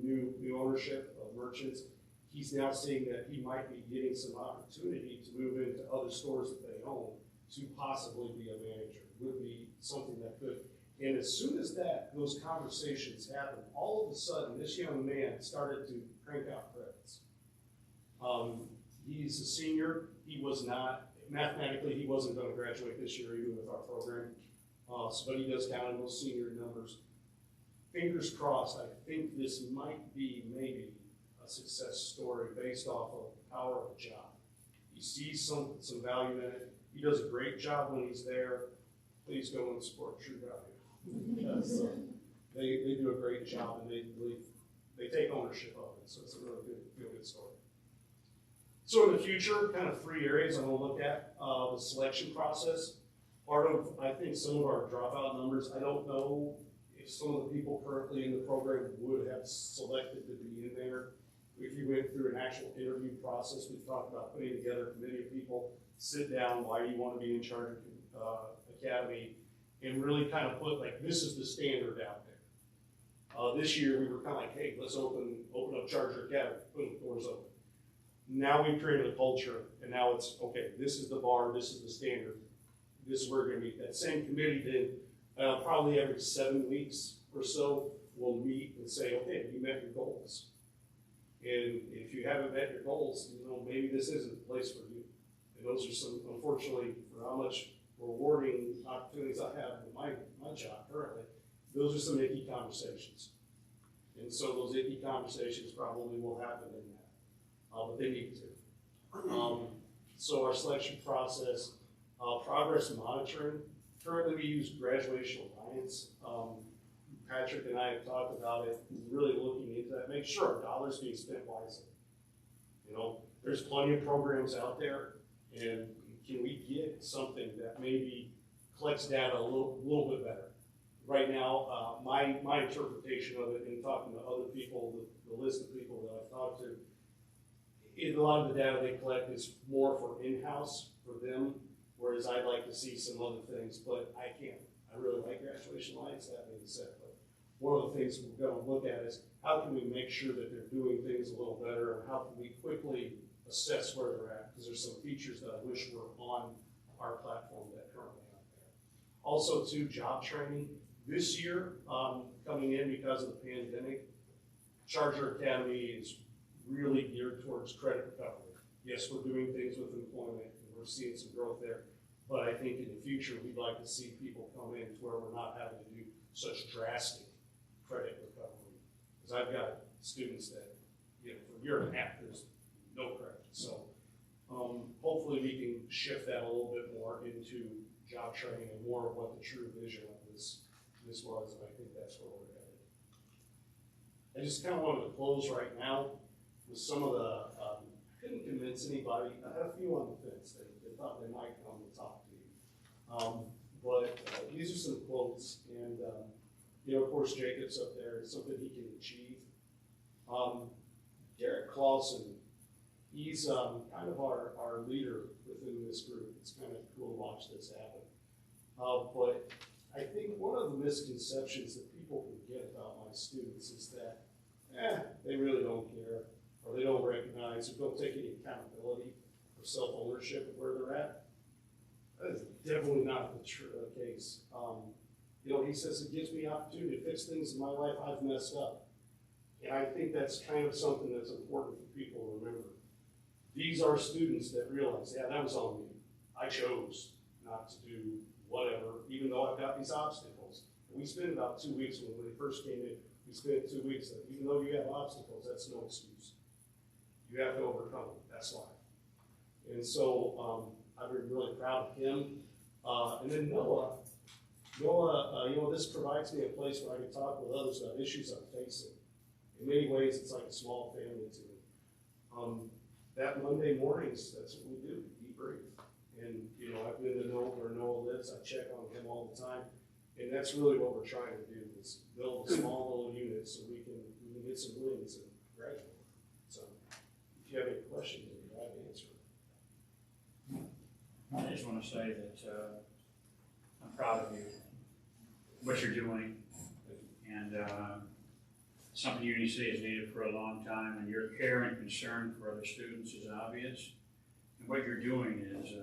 new ownership of merchants, he's now seeing that he might be getting some opportunity to move into other stores that they own to possibly be a manager. Would be something that could. And as soon as those conversations happened, all of a sudden, this young man started to crank out credits. He's a senior. He was not, mathematically, he wasn't going to graduate this year even with our program. But he does count in those senior numbers. Fingers crossed, I think this might be maybe a success story based off of the power of a job. He sees some value in it. He does a great job when he's there. Please go and support True Value. Because they do a great job, and they take ownership of it. So it's a really good story. So in the future, kind of 3 areas I'm going to look at. The selection process. Part of, I think, some of our dropout numbers, I don't know if some of the people currently in the program would have selected to be in there. If you went through an actual interview process, we've talked about putting together a committee of people, sit down, why you want to be in charge of Academy, and really kind of put, like, this is the standard out there. This year, we were kind of like, hey, let's open up Charger Academy, boom, doors open. Now we've created a culture, and now it's, okay, this is the bar, this is the standard, this is where we're going to meet. That same committee then, probably every 7 weeks or so, will meet and say, okay, you met your goals. And if you haven't met your goals, maybe this isn't the place for you. And those are some, unfortunately, for how much rewarding opportunities I have with my job currently, those are some icky conversations. And so those icky conversations probably will happen in that. But they need to. So our selection process, progress monitoring. Currently we use Graduation Alliance. Patrick and I have talked about it, really looking into that, make sure our dollars being spent wisely. There's plenty of programs out there, and can we get something that maybe collects data a little bit better? Right now, my interpretation of it, in talking to other people, the list of people that I've talked to, a lot of the data they collect is more for in-house for them, whereas I'd like to see some other things, but I can't. I really like Graduation Alliance, that being said. But one of the things we're going to look at is how can we make sure that they're doing things a little better, and how can we quickly assess where they're at, because there's some features that I wish were on our platform that currently aren't there. Also, too, job training. This year, coming in because of the pandemic, Charger Academy is really geared towards credit recovery. Yes, we're doing things with employment, and we're seeing some growth there. But I think in the future, we'd like to see people come in to where we're not having to do such drastic credit recovery. Because I've got students that, for a year and a half, there's no credit. So hopefully we can shift that a little bit more into job training and more of what the true vision of this was, and I think that's where we're headed. I just kind of wanted to close right now with some of the, I couldn't convince anybody. I had a few on the fence. They thought they might come to talk to you. But these are some quotes, and of course Jacob's up there. It's something he can achieve. Garrett Clausen, he's kind of our leader within this group. It's kind of cool to watch this happen. But I think one of the misconceptions that people can get about my students is that they really don't care, or they don't recognize, or don't take any accountability or self-ownership of where they're at. That is definitely not the case. He says it gives me opportunity to fix things in my life I've messed up. And I think that's kind of something that's important for people to remember. These are students that realize, that was on me. I chose not to do whatever, even though I've got these obstacles. And we spent about 2 weeks when we first came in. We spent 2 weeks that even though you have obstacles, that's no excuse. You have to overcome them. That's life. And so I've been really proud of him. And then Noah, this provides me a place where I can talk with others about issues I'm facing. In many ways, it's like a small family to me. That Monday mornings, that's what we do, debrief. And, I've been to know where Noah lives, I check on him all the time. And that's really what we're trying to do, is build a small little unit so we can get some wins and graduate. So, if you have any questions, I'd be glad to answer them. I just want to say that I'm proud of you, what you're doing, and something UNC has needed for a long time, and your care and concern for other students is obvious. And what you're doing is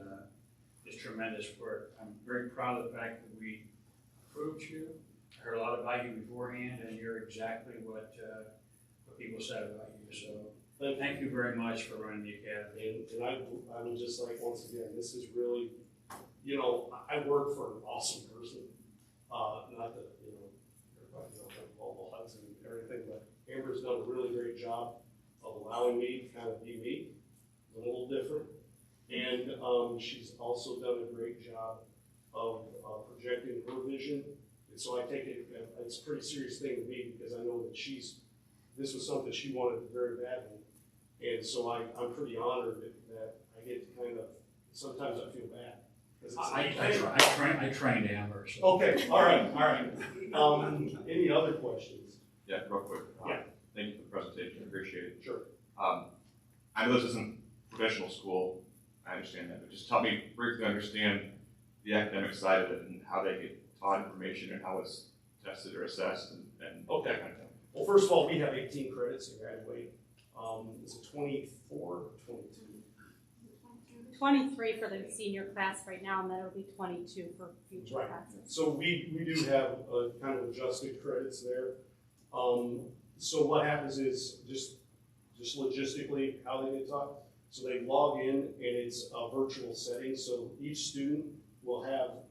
tremendous work. I'm very proud of the fact that we approved you. I heard a lot about you beforehand, and you're exactly what people said about you. So thank you very much for running the academy. And I would just like, once again, this is really, I work for an awesome person. Not that, everybody all the hugs and everything, but Amber's done a really great job of allowing me to kind of be me, a little different. And she's also done a great job of projecting her vision. And so I take it, it's a pretty serious thing to me, because I know that this was something she wanted very badly. And so I'm pretty honored that I get to kind of, sometimes I feel bad. I trained Amber. So. Okay, all right. Any other questions? Yeah, real quick. Yeah. Thank you for the presentation, I appreciate it. Sure. I know this isn't professional school, I understand that, but just help me briefly understand the academic side of it and how they get taught information and how it's tested or assessed and Okay. that kind of thing. Well, first of all, we have 18 credits to graduate. Is it 24 or 22? 23 for the senior class right now, and then it'll be 22 for future Right. classes. So we do have kind of adjusted credits there. So what happens is just logistically how they get taught. So they log in, and it's a virtual setting. So each student will have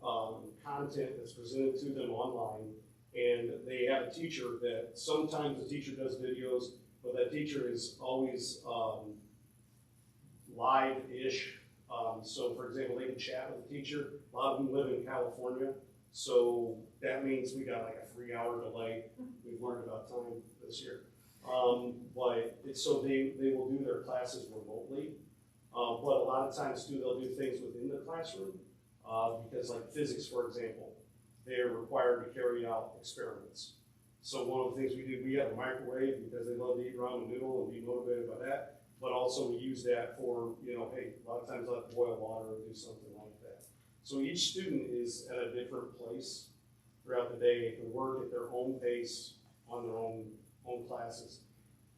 content that's presented to them online, and they have a teacher that sometimes the teacher does videos, but that teacher is always live-ish. So for example, they can chat with the teacher. A lot of them live in California, so that means we got like a 3-hour delay. We've learned about time this year. So they will do their classes remotely. But a lot of times too, they'll do things within the classroom, because like physics, for example, they're required to carry out experiments. So one of the things we do, we have a microwave because they love to eat ramen noodle and be motivated by that. But also we use that for, hey, a lot of times I'll have to boil water or do something like that. So each student is at a different place throughout the day. They can work at their own pace on their own classes.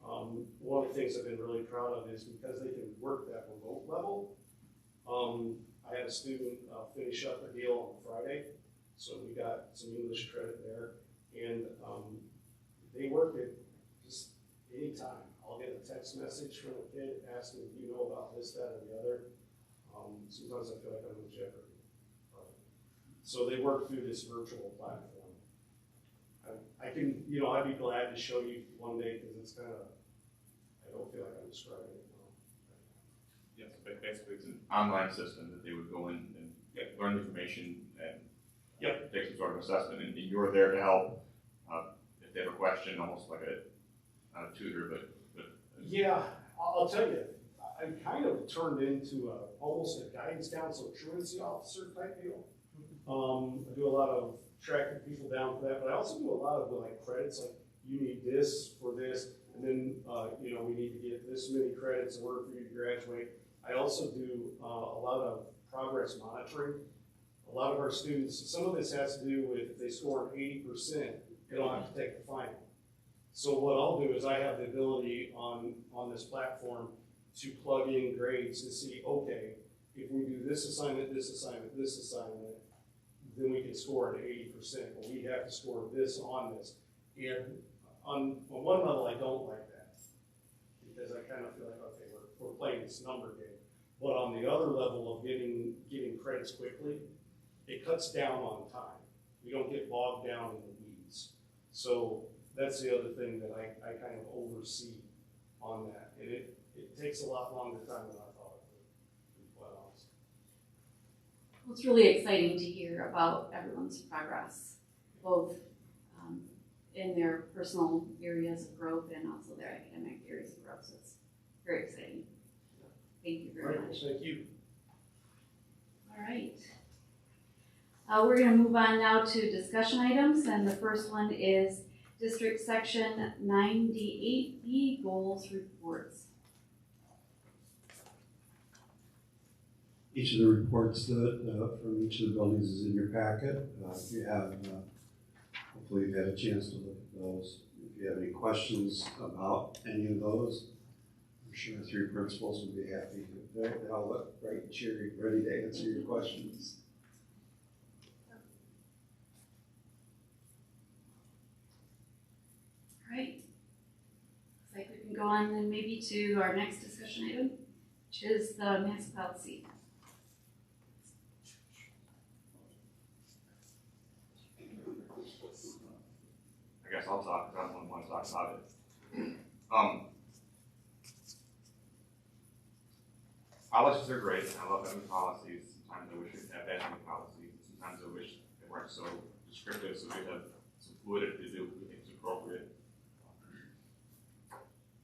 One of the things I've been really proud of is because they can work that remote level. I had a student finish up a deal on Friday, so we got some English credit there. And they work it just any time. I'll get a text message from a kid asking, do you know about this, that, or the other? Sometimes I feel like I'm in jeopardy. So they work through this virtual platform. I can, I'd be glad to show you one day, because it's kind of, I don't feel like I'm describing it well. Yes, but basically it's an online system that they would go in and learn the information and take some sort of assessment, and you're there to help if they have a question, almost like not a tutor, but yeah, I'll tell you, I kind of turned into almost a guidance counselor, truancy officer type deal. I do a lot of tracking people down for that, but I also do a lot of like credits, like you need this for this, and then we need to get this many credits in order for you to graduate. I also do a lot of progress monitoring. A lot of our students, some of this has to do with if they score 80%, they don't have to take the final. So what I'll do is I have the ability on this platform to plug in grades to see, okay, if we do this assignment, then we can score at 80%, but we have to score this on this. And on one level, I don't like that, because I kind of feel like, okay, we're playing this number game. But on the other level of getting credits quickly, it cuts down on time. We don't get bogged down in the weeds. So that's the other thing that I kind of oversee on that. And it takes a lot longer time than I thought it would, to be quite honest. Well, it's really exciting to hear about everyone's progress, both in their personal areas of growth and also their academic areas of growth. So it's very exciting. Thank you very much. Thank you. All right. We're going to move on now to discussion items, and the first one is District Section 98B Goals Reports. Each of the reports that from each of the buildings is in your packet. If you have, hopefully you've had a chance to look at those. If you have any questions about any of those, I'm sure the three principals will be happy. They all look bright and cheery, ready to answer your questions. All right. Looks like we can go on then maybe to our next discussion item, which is the mask policy. I guess I'll talk, because I don't want to talk about it. Policies are great. I love having policies. Sometimes I wish we could have having policies. Sometimes I wish they weren't so descriptive, so we have some fluidity to do what we think is appropriate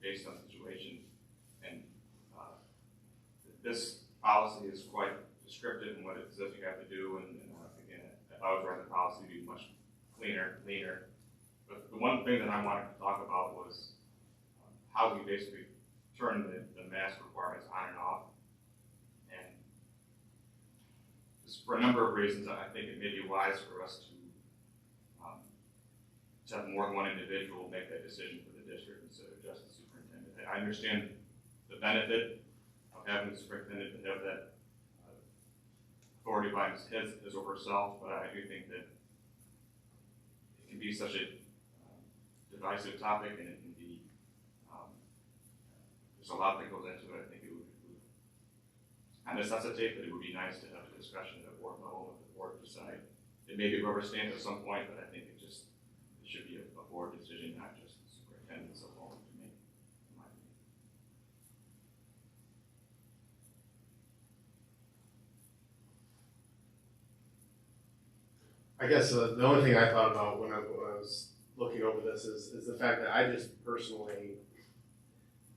based on the situation. And this policy is quite descriptive in what it says you have to do. And again, if I was writing the policy, it'd be much cleaner, leaner. But the one thing that I wanted to talk about was how we basically turn the mask requirements on and off. And just for a number of reasons, I think it may be wise for us to have more than one individual make that decision for the district instead of just the superintendent. I understand the benefit of having the superintendent to have that authority by his or herself, but I do think that it can be such a divisive topic, and it can be, there's a lot that goes into it. I think it would not necessitate, but it would be nice to have a discussion at board level, with the board decide. It may be rubber stamp at some point, but I think it should be a board decision, not just the superintendent's alone to make, in my opinion. I guess the only thing I thought about when I was looking over this is the fact that I just personally,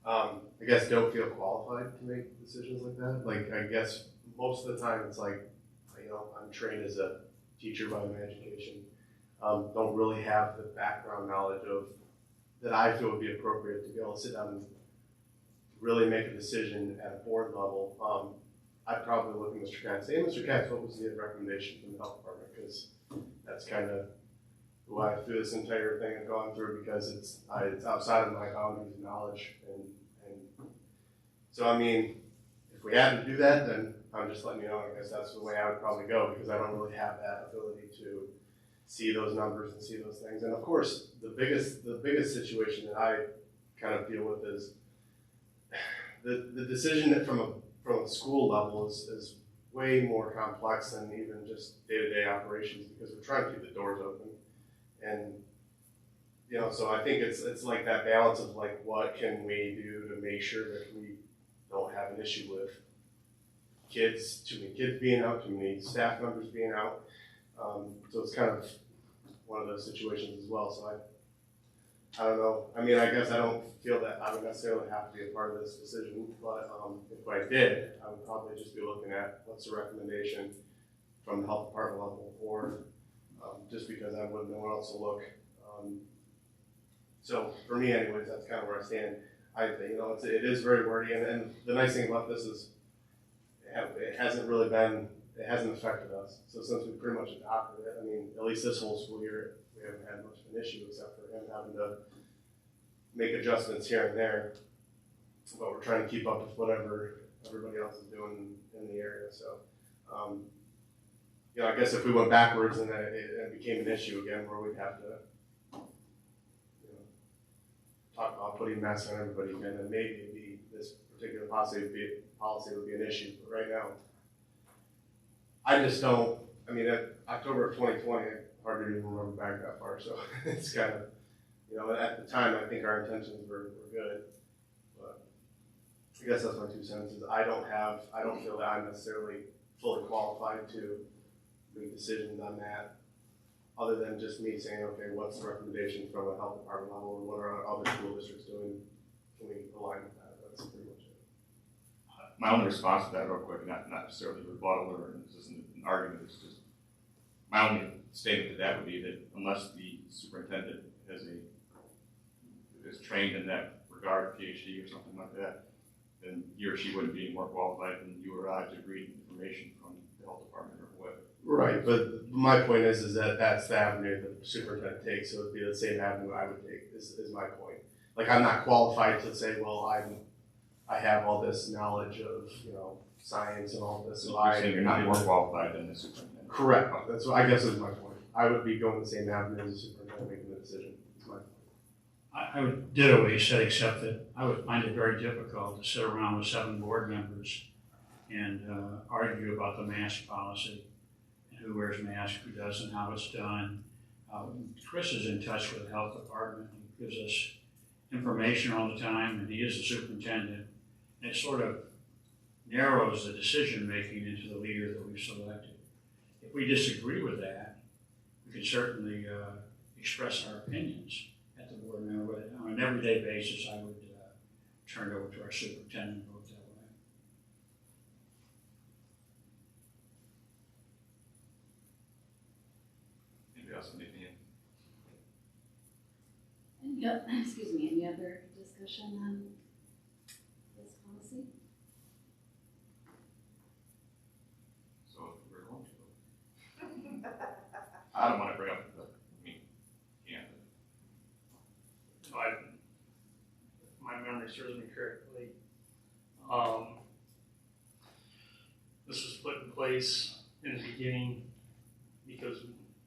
I guess, don't feel qualified to make decisions like that. Like, I guess most of the time it's like, I'm trained as a teacher by my education. Don't really have the background knowledge of that I feel would be appropriate to be able to sit down and really make a decision at a board level. I'd probably look at Mr. Katz and say, Mr. Katz, what was the recommendation from the health department? Because that's kind of who I through this entire thing have gone through, because it's outside of my boundaries of knowledge. And so, I mean, if we had to do that, then I'm just letting you know, I guess that's the way I would probably go, because I don't really have that ability to see those numbers and see those things. And of course, the biggest situation that I kind of deal with is the decision that from a school level is way more complex than even just day-to-day operations, because we're trying to keep the doors open. And, so I think it's like that balance of like, what can we do to make sure that we don't have an issue with too many kids being out, too many staff members being out. So it's kind of one of those situations as well. So I don't know. I mean, I guess I don't feel that I would necessarily have to be a part of this decision, but if I did, I would probably just be looking at what's the recommendation from the health department level, or just because I wouldn't know where else to look. So for me, anyways, that's kind of where I stand. It is very wordy, and the nice thing about this is it hasn't affected us. So since we pretty much adopted it, I mean, at least this whole school year, we haven't had much of an issue except for him having to make adjustments here and there. But we're trying to keep up with whatever everybody else is doing in the area. So, I guess if we went backwards and it became an issue again, where we'd have to, talk about putting masks on everybody again, then maybe this particular policy would be an issue. But right now, I just don't. I mean, October of 2020, hard to even remember back that far. So it's kind of, at the time, I think our intentions were good. But I guess that's my 2 cents. Is I don't feel that I'm necessarily fully qualified to make decisions on that, other than just me saying, okay, what's the recommendation from a health department level, and what are other school districts doing? Can we align with that? That's pretty much it. My only response to that real quick, not necessarily rebuttal or this isn't an argument, it's just, my only statement to that would be that unless the superintendent is trained in that regard, PhD or something like that, then he or she wouldn't be more qualified than you or I to read information from the health department or whatever. Right, but my point is that that's the avenue that the superintendent takes, so it'd be the same avenue I would take, is my point. Like, I'm not qualified to say, well, I have all this knowledge of, science and all this. So you're saying you're not more qualified than the superintendent? Correct, that's what, I guess is my point. I would be going the same avenue as the superintendent making the decision, is my point. I would ditto what you said, except that I would find it very difficult to sit around with 7 board members and argue about the mask policy and who wears masks, who doesn't, how it's done. Chris is in touch with the health department. He gives us information all the time, and he is the superintendent. And it sort of narrows the decision-making into the leader that we've selected. If we disagree with that, we can certainly express our opinions at the board member, but on an everyday basis, I would turn it over to our superintendent and vote that way. Anybody else have anything? Any other discussion on this policy? So we're going to. I don't want to bring up my memory serves me correctly, this was put in place in the beginning because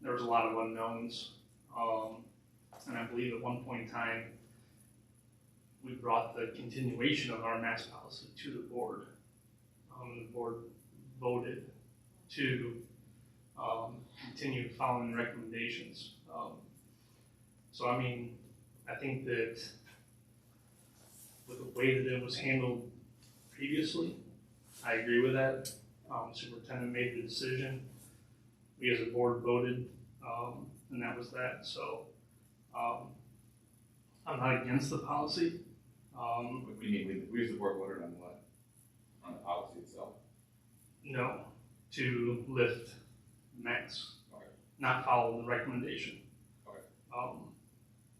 there was a lot of unknowns. And I believe at one point in time, we brought the continuation of our mask policy to the board. The board voted to continue following recommendations. So I mean, I think that with the way that it was handled previously, I agree with that. Superintendent made the decision. We as a board voted, and that was that. So I'm not against the policy. We as the board voted on what? On the policy itself? No, to lift masks, Okay. not follow the recommendation. Okay.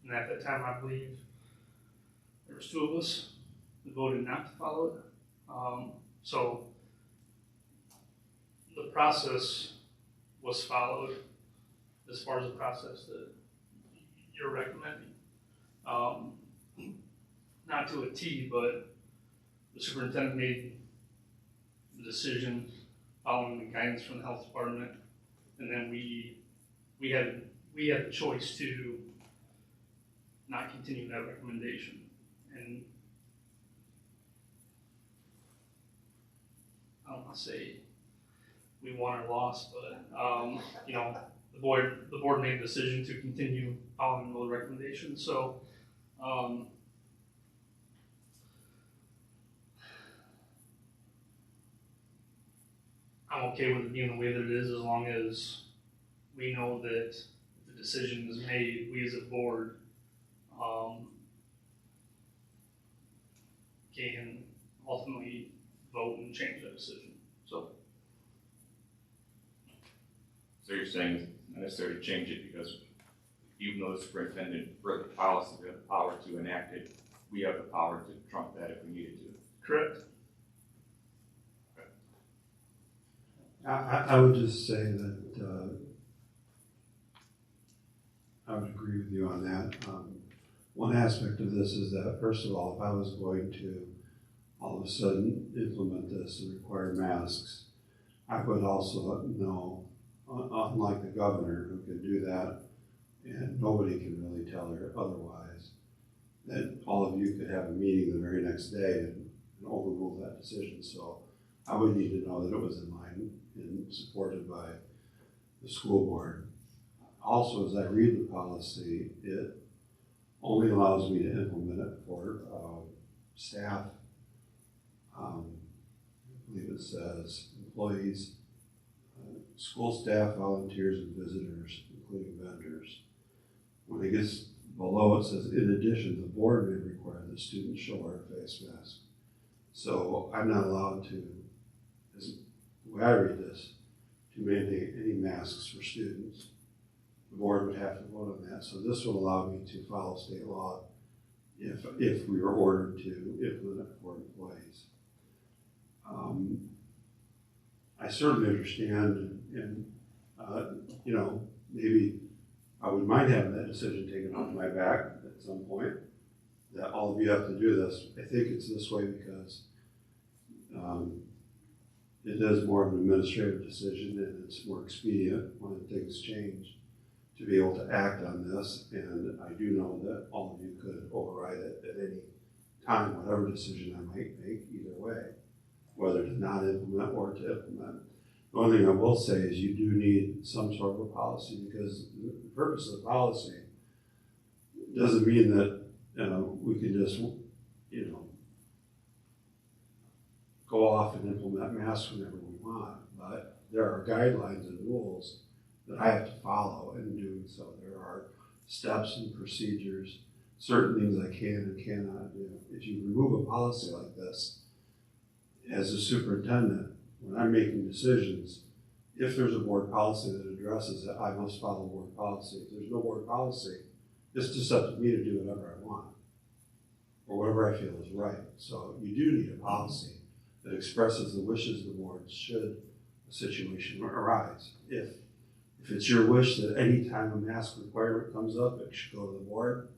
And at that time, I believe there was 2 of us that voted not to follow it. So the process was followed as far as the process that you're recommending. Not to a T, but the superintendent made the decision following the guidance from the health department, and then we had the choice to not continue that recommendation. And I don't want to say we won or lost, but the board made the decision to continue following those recommendations. So I'm okay with it being the way that it is, as long as we know that if the decision is made, we as a board can ultimately vote and change that decision. So you're saying not necessarily change it because even though the superintendent wrote the policy, we have the power to enact it, we have the power to trump that if we needed to. correct. I would just say that I would agree with you on that. One aspect of this is that, first of all, if I was going to all of a sudden implement this and require masks, I would also know, unlike the governor who can do that, and nobody can really tell her otherwise, that all of you could have a meeting the very next day and overrule that decision. So I would need to know that it was in line and supported by the school board. Also, as I read the policy, it only allows me to implement it for staff. I believe it says employees school staff, volunteers, and visitors, including vendors. When it gets below, it says, in addition, the board may require that students shall wear a face mask. So I'm not allowed to, as the way I read this, to mandate any masks for students. The board would have to vote on that. So this would allow me to follow state law if we were ordered to implement it for employees. I certainly understand, and you know, maybe I would mind having that decision taken off my back at some point, that all of you have to do this. I think it's this way because it is more of an administrative decision, and it's more expedient when things change to be able to act on this. And I do know that all of you could override it at any time, whatever decision I might make, either way, whether to not implement or to implement. The only thing I will say is you do need some sort of a policy, because the purpose of the policy doesn't mean that we can just, go off and implement masks whenever we want. But there are guidelines and rules that I have to follow in doing so. There are steps and procedures, certain things I can and cannot do. If you remove a policy like this, as a superintendent, when I'm making decisions, if there's a board policy that addresses it, I must follow board policy. If there's no board policy, it's just up to me to do whatever I want, or whatever I feel is right. So you do need a policy that expresses the wishes of the board should a situation arise. If it's your wish that any time a mask requirement comes up, it should go to the board,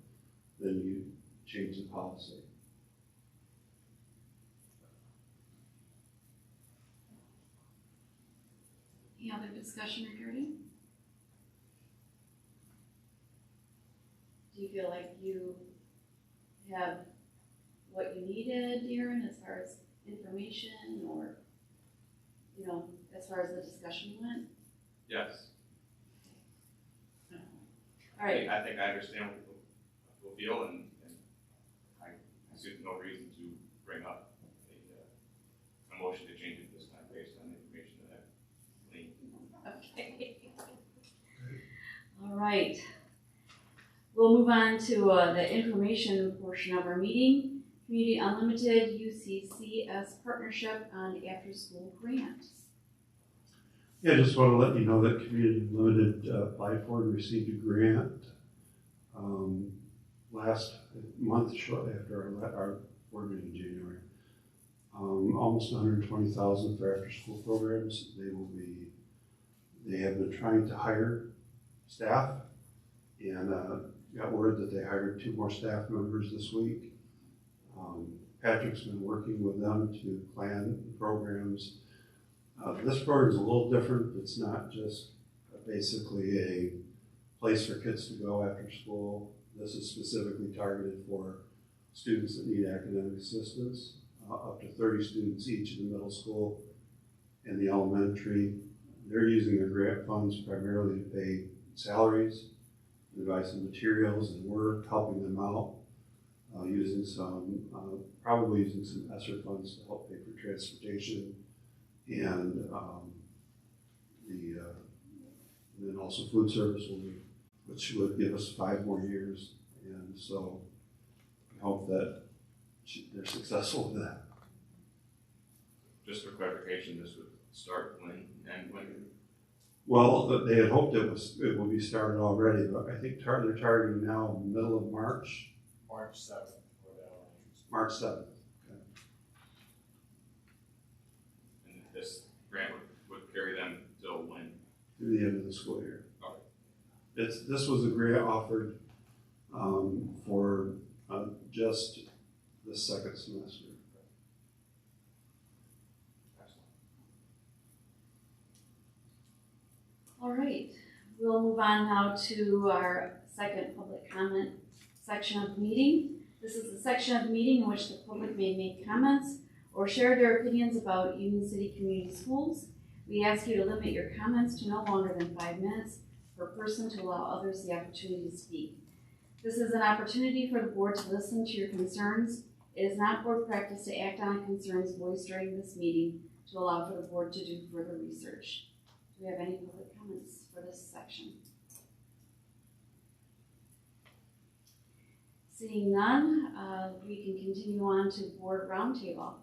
then you change the policy. Any other discussion regarding? Do you feel like you have what you needed, Darren, as far as information, or, as far as the discussion went? Yes. All right. I think I understand what people feel, and I see no reason to bring up a motion to change it this time based on the information that I've gleaned. Okay. All right. We'll move on to the information portion of our meeting. Community Unlimited UCCS Partnership on After School Grant. Yeah, I just want to let you know that Community Unlimited applied for and received a grant last month, shortly after our board meeting in January. Almost $120,000 for after school programs. They have been trying to hire staff, and got word that they hired 2 more staff members this week. Patrick's been working with them to plan programs. This program is a little different. It's not just basically a place for kids to go after school. This is specifically targeted for students that need academic assistance, up to 30 students each in the middle school and the elementary. They're using their grant funds primarily to pay salaries, to buy some materials, and we're helping them out using some, probably using some ESSER funds to help pay for transportation, and then also food service, which would give us 5 more years. And so I hope that they're successful with that. Just for clarification, this would start when and when? Well, they had hoped it would be started already, but I think they're targeting now middle of March. March 7th for the elementary school. March 7th. Okay. And this grant would carry them till when? Through the end of the school year. Okay. This was a grant offered for just the second semester. All right, we'll move on now to our second public comment section of the meeting. This is the section of the meeting in which the public may make comments or share their opinions about Union City Community Schools. We ask you to limit your comments to no longer than 5 minutes per person to allow others the opportunity to speak. This is an opportunity for the board to listen to your concerns. It is not board practice to act on concerns voiced during this meeting to allow for the board to do further research. we have any public comments for this section? Seeing none, we can continue on to board roundtable.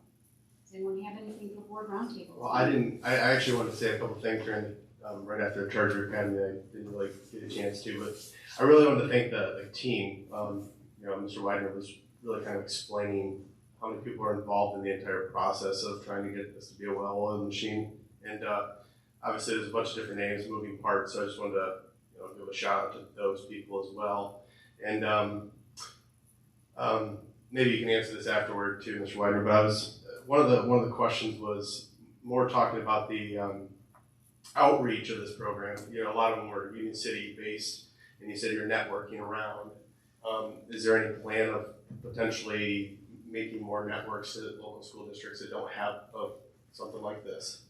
Does anyone have anything for board roundtable? Well, I actually wanted to say a couple things during right after the Charger Academy. I didn't really get a chance to, but I really wanted to thank the team. Mr. Widener was really kind of explaining how many people are involved in the entire process of trying to get this to be a well-oiled machine. And obviously there's a bunch of different names, moving parts, so I just wanted to give a shout out to those people as well. And maybe you can answer this afterward too, Mr. Widener, but I was, one of the questions was more talking about the outreach of this program. A lot of them were Union City based, and you said you're networking around. Is there any plan of potentially making more networks to local school districts that don't have something like this?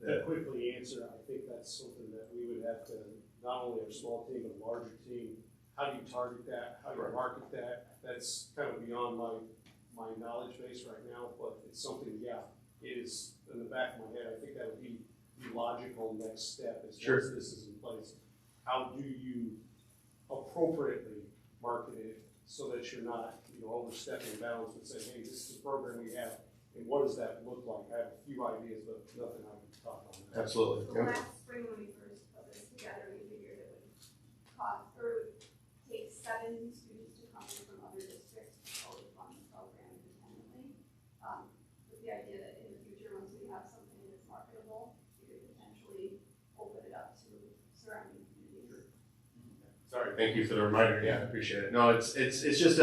To quickly answer, I think that's something that we would have to, not only our small team, but a larger team. How do you target that? How do you market that? That's kind of beyond my knowledge base right now, but it's something, it is in the back of my head. I think that would be the logical next step as once this is in place. How do you appropriately market it so that you're not, overstepping bounds and saying, hey, this is the program we have, and what does that look like? I have a few ideas, but nothing I can talk on. Absolutely. So last spring when we first put this together, we figured it would cost, or take 7 students to come in from other districts to fully fund the program independently. With the idea that in the future, once we have something that's marketable, we could potentially open it up to surrounding communities. Sorry, thank you for the reminder. Yeah, I appreciate it. No, it's just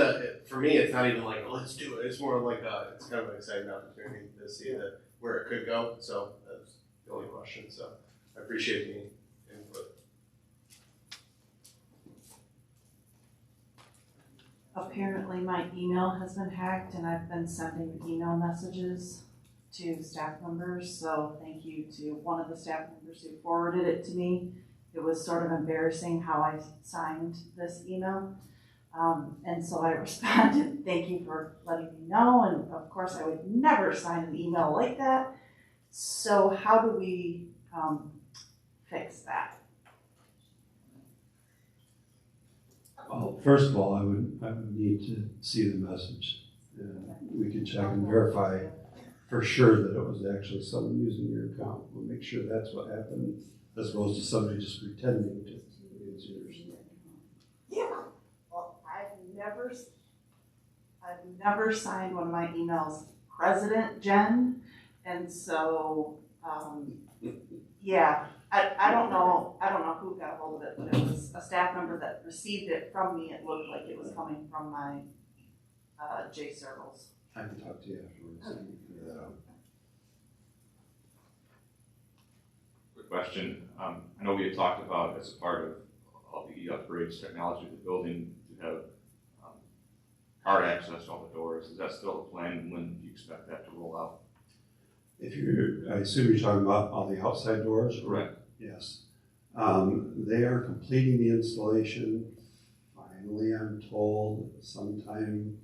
for me, it's not even like, let's do it. It's more like it's kind of an exciting opportunity to see where it could go. So that's the only question. So I appreciate the input. Apparently my email has been hacked and I've been sending email messages to staff members. So thank you to one of the staff members who forwarded it to me. It was sort of embarrassing how I signed this email. And so I responded, thank you for letting me know. And of course I would never sign an email like that. So how do we fix that? Well, first of all, I would need to see the message. We can check and verify for sure that it was actually someone using your account. We'll make sure that's what happened, as opposed to somebody just pretending to use yours. Yeah. Well, I've never signed one of my emails President Jen, and so yeah. I don't know who got a hold of it, but it was a staff member that received it from me. It looked like it was coming from my J Circles. I can talk to you afterwards and figure that out. Quick question. I know we had talked about as a part of all the upgrades, technology of the building, to have card access to all the doors. Is that still the plan, and when do you expect that to roll out? I assume you're talking about all the outside doors? Correct. Yes. They are completing the installation. Finally, I'm told sometime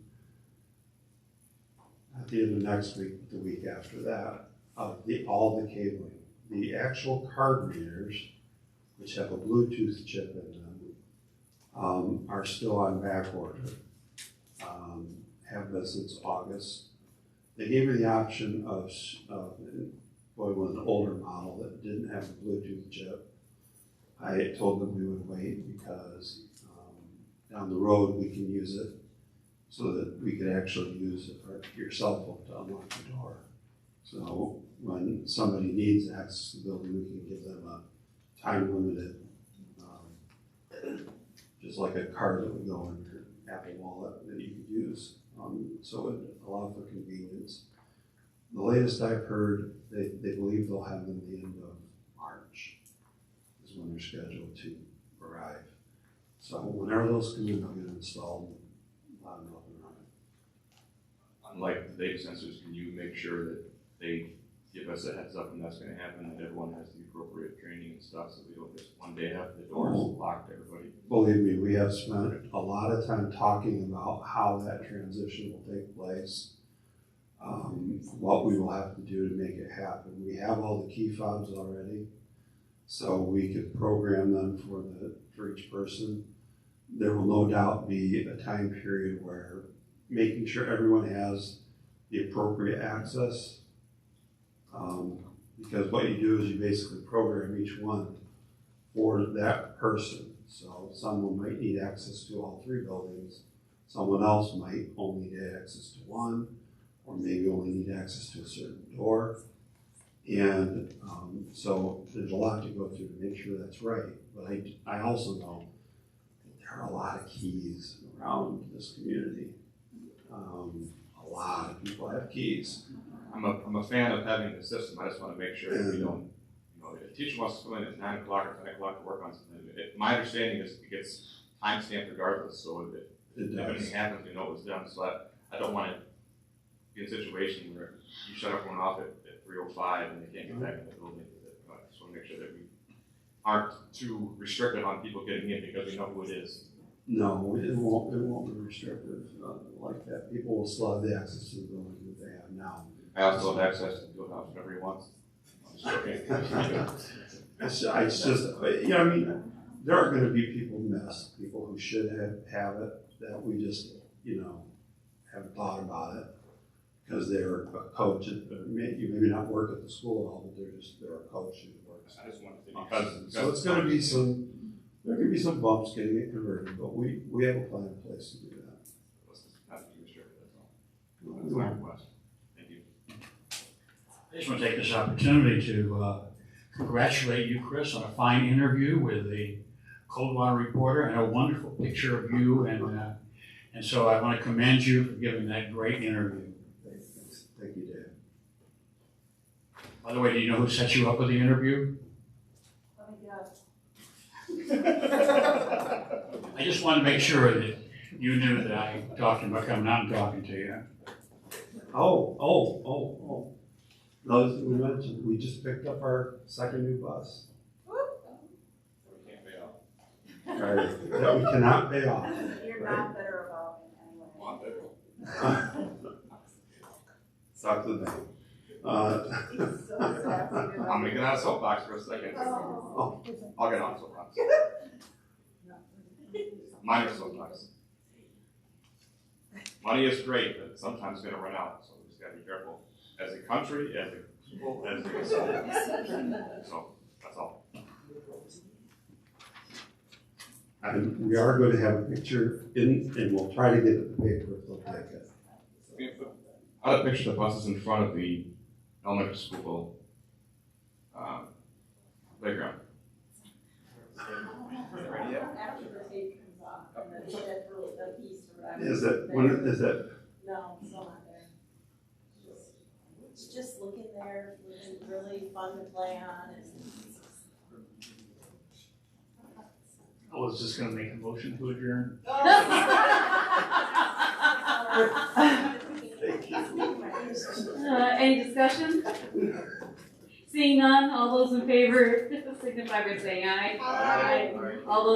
at the end of next week, the week after that, all the cabling. The actual card readers, which have a Bluetooth chip in them, are still on back order. Have been since August. They gave me the option of going with an older model that didn't have a Bluetooth chip. I told them we would wait because down the road we can use it so that we could actually use your cell phone to unlock the door. So when somebody needs access to the building, we can give them a time limited, just like a card that would go in your Apple Wallet that you could use. So it would allow for convenience. The latest I've heard, they believe they'll have them at the end of March is when they're scheduled to arrive. So whenever those come in, they'll get installed, loud and up and running. Unlike the data sensors, can you make sure that they give us a heads up when that's going to happen, and everyone has the appropriate training and stuff, so we don't just one day have the doors locked to everybody? Believe me, we have spent a lot of time talking about how that transition will take place, what we will have to do to make it happen. We have all the key fobs already. So we could program them for each person. There will no doubt be a time period where making sure everyone has the appropriate access. Because what you do is you basically program each one for that person. So someone might need access to all 3 buildings. Someone else might only need access to one, or maybe only need access to a certain door. And so there's a lot to go through to make sure that's right. But I also know that there are a lot of keys around this community. A lot of people have keys. I'm a fan of having the system. I just want to make sure that we don't, if a teacher wants to come in at 9 o'clock or 10 o'clock to work on something, my understanding is it gets time stamped regardless, so if anything happens, we know it was done. So I don't want to be in a situation where you shut everyone off at 3:05 and they can't get back in the building. I just want to make sure that we aren't too restrictive on people getting in because we know who it is. No, it won't be restrictive like that. People will still have the access to the building that they have now. I also have access to the field house whenever he wants. It's just, I mean, there are going to be people who miss, people who should have it, that we just, haven't thought about it because they're a coach. You maybe not work at the school at all, but they're a coach who works. I just wanted to because so it's going to be there can be some bumps getting it converted, but we have a plan in place to do that. Not to be restricted, that's all. That's my request. Thank you. I just want to take this opportunity to congratulate you, Chris, on a fine interview with the Coldwater Reporter and a wonderful picture of you. And so I want to commend you for giving that great interview. Thank you, Dave. By the way, do you know who set you up with the interview? Let me guess. I just wanted to make sure that you knew that I talked about coming out and talking to you. Oh. No, we mentioned, we just picked up our second new bus. We can't pay off. Right, that we cannot pay off. You're not bitter about it anyway. Talk to the bank. I'm going to get out of soapbox for a second. Oh. I'll get on soapbox. Minor soapbox. Money is great, but sometimes it's going to run out, so we just got to be careful. As a country, as a people, as a so that's all. And we are going to have a picture in, and we'll try to get it in the paper if they'll take it. I had a picture of the buses in front of the elementary school playground. Is that? No, still not there. It's just looking there, looking really fun to play on. I was just gonna make a motion to adjourn. Any discussion? Seeing none, all those in favor signify by saying aye. Aye. All those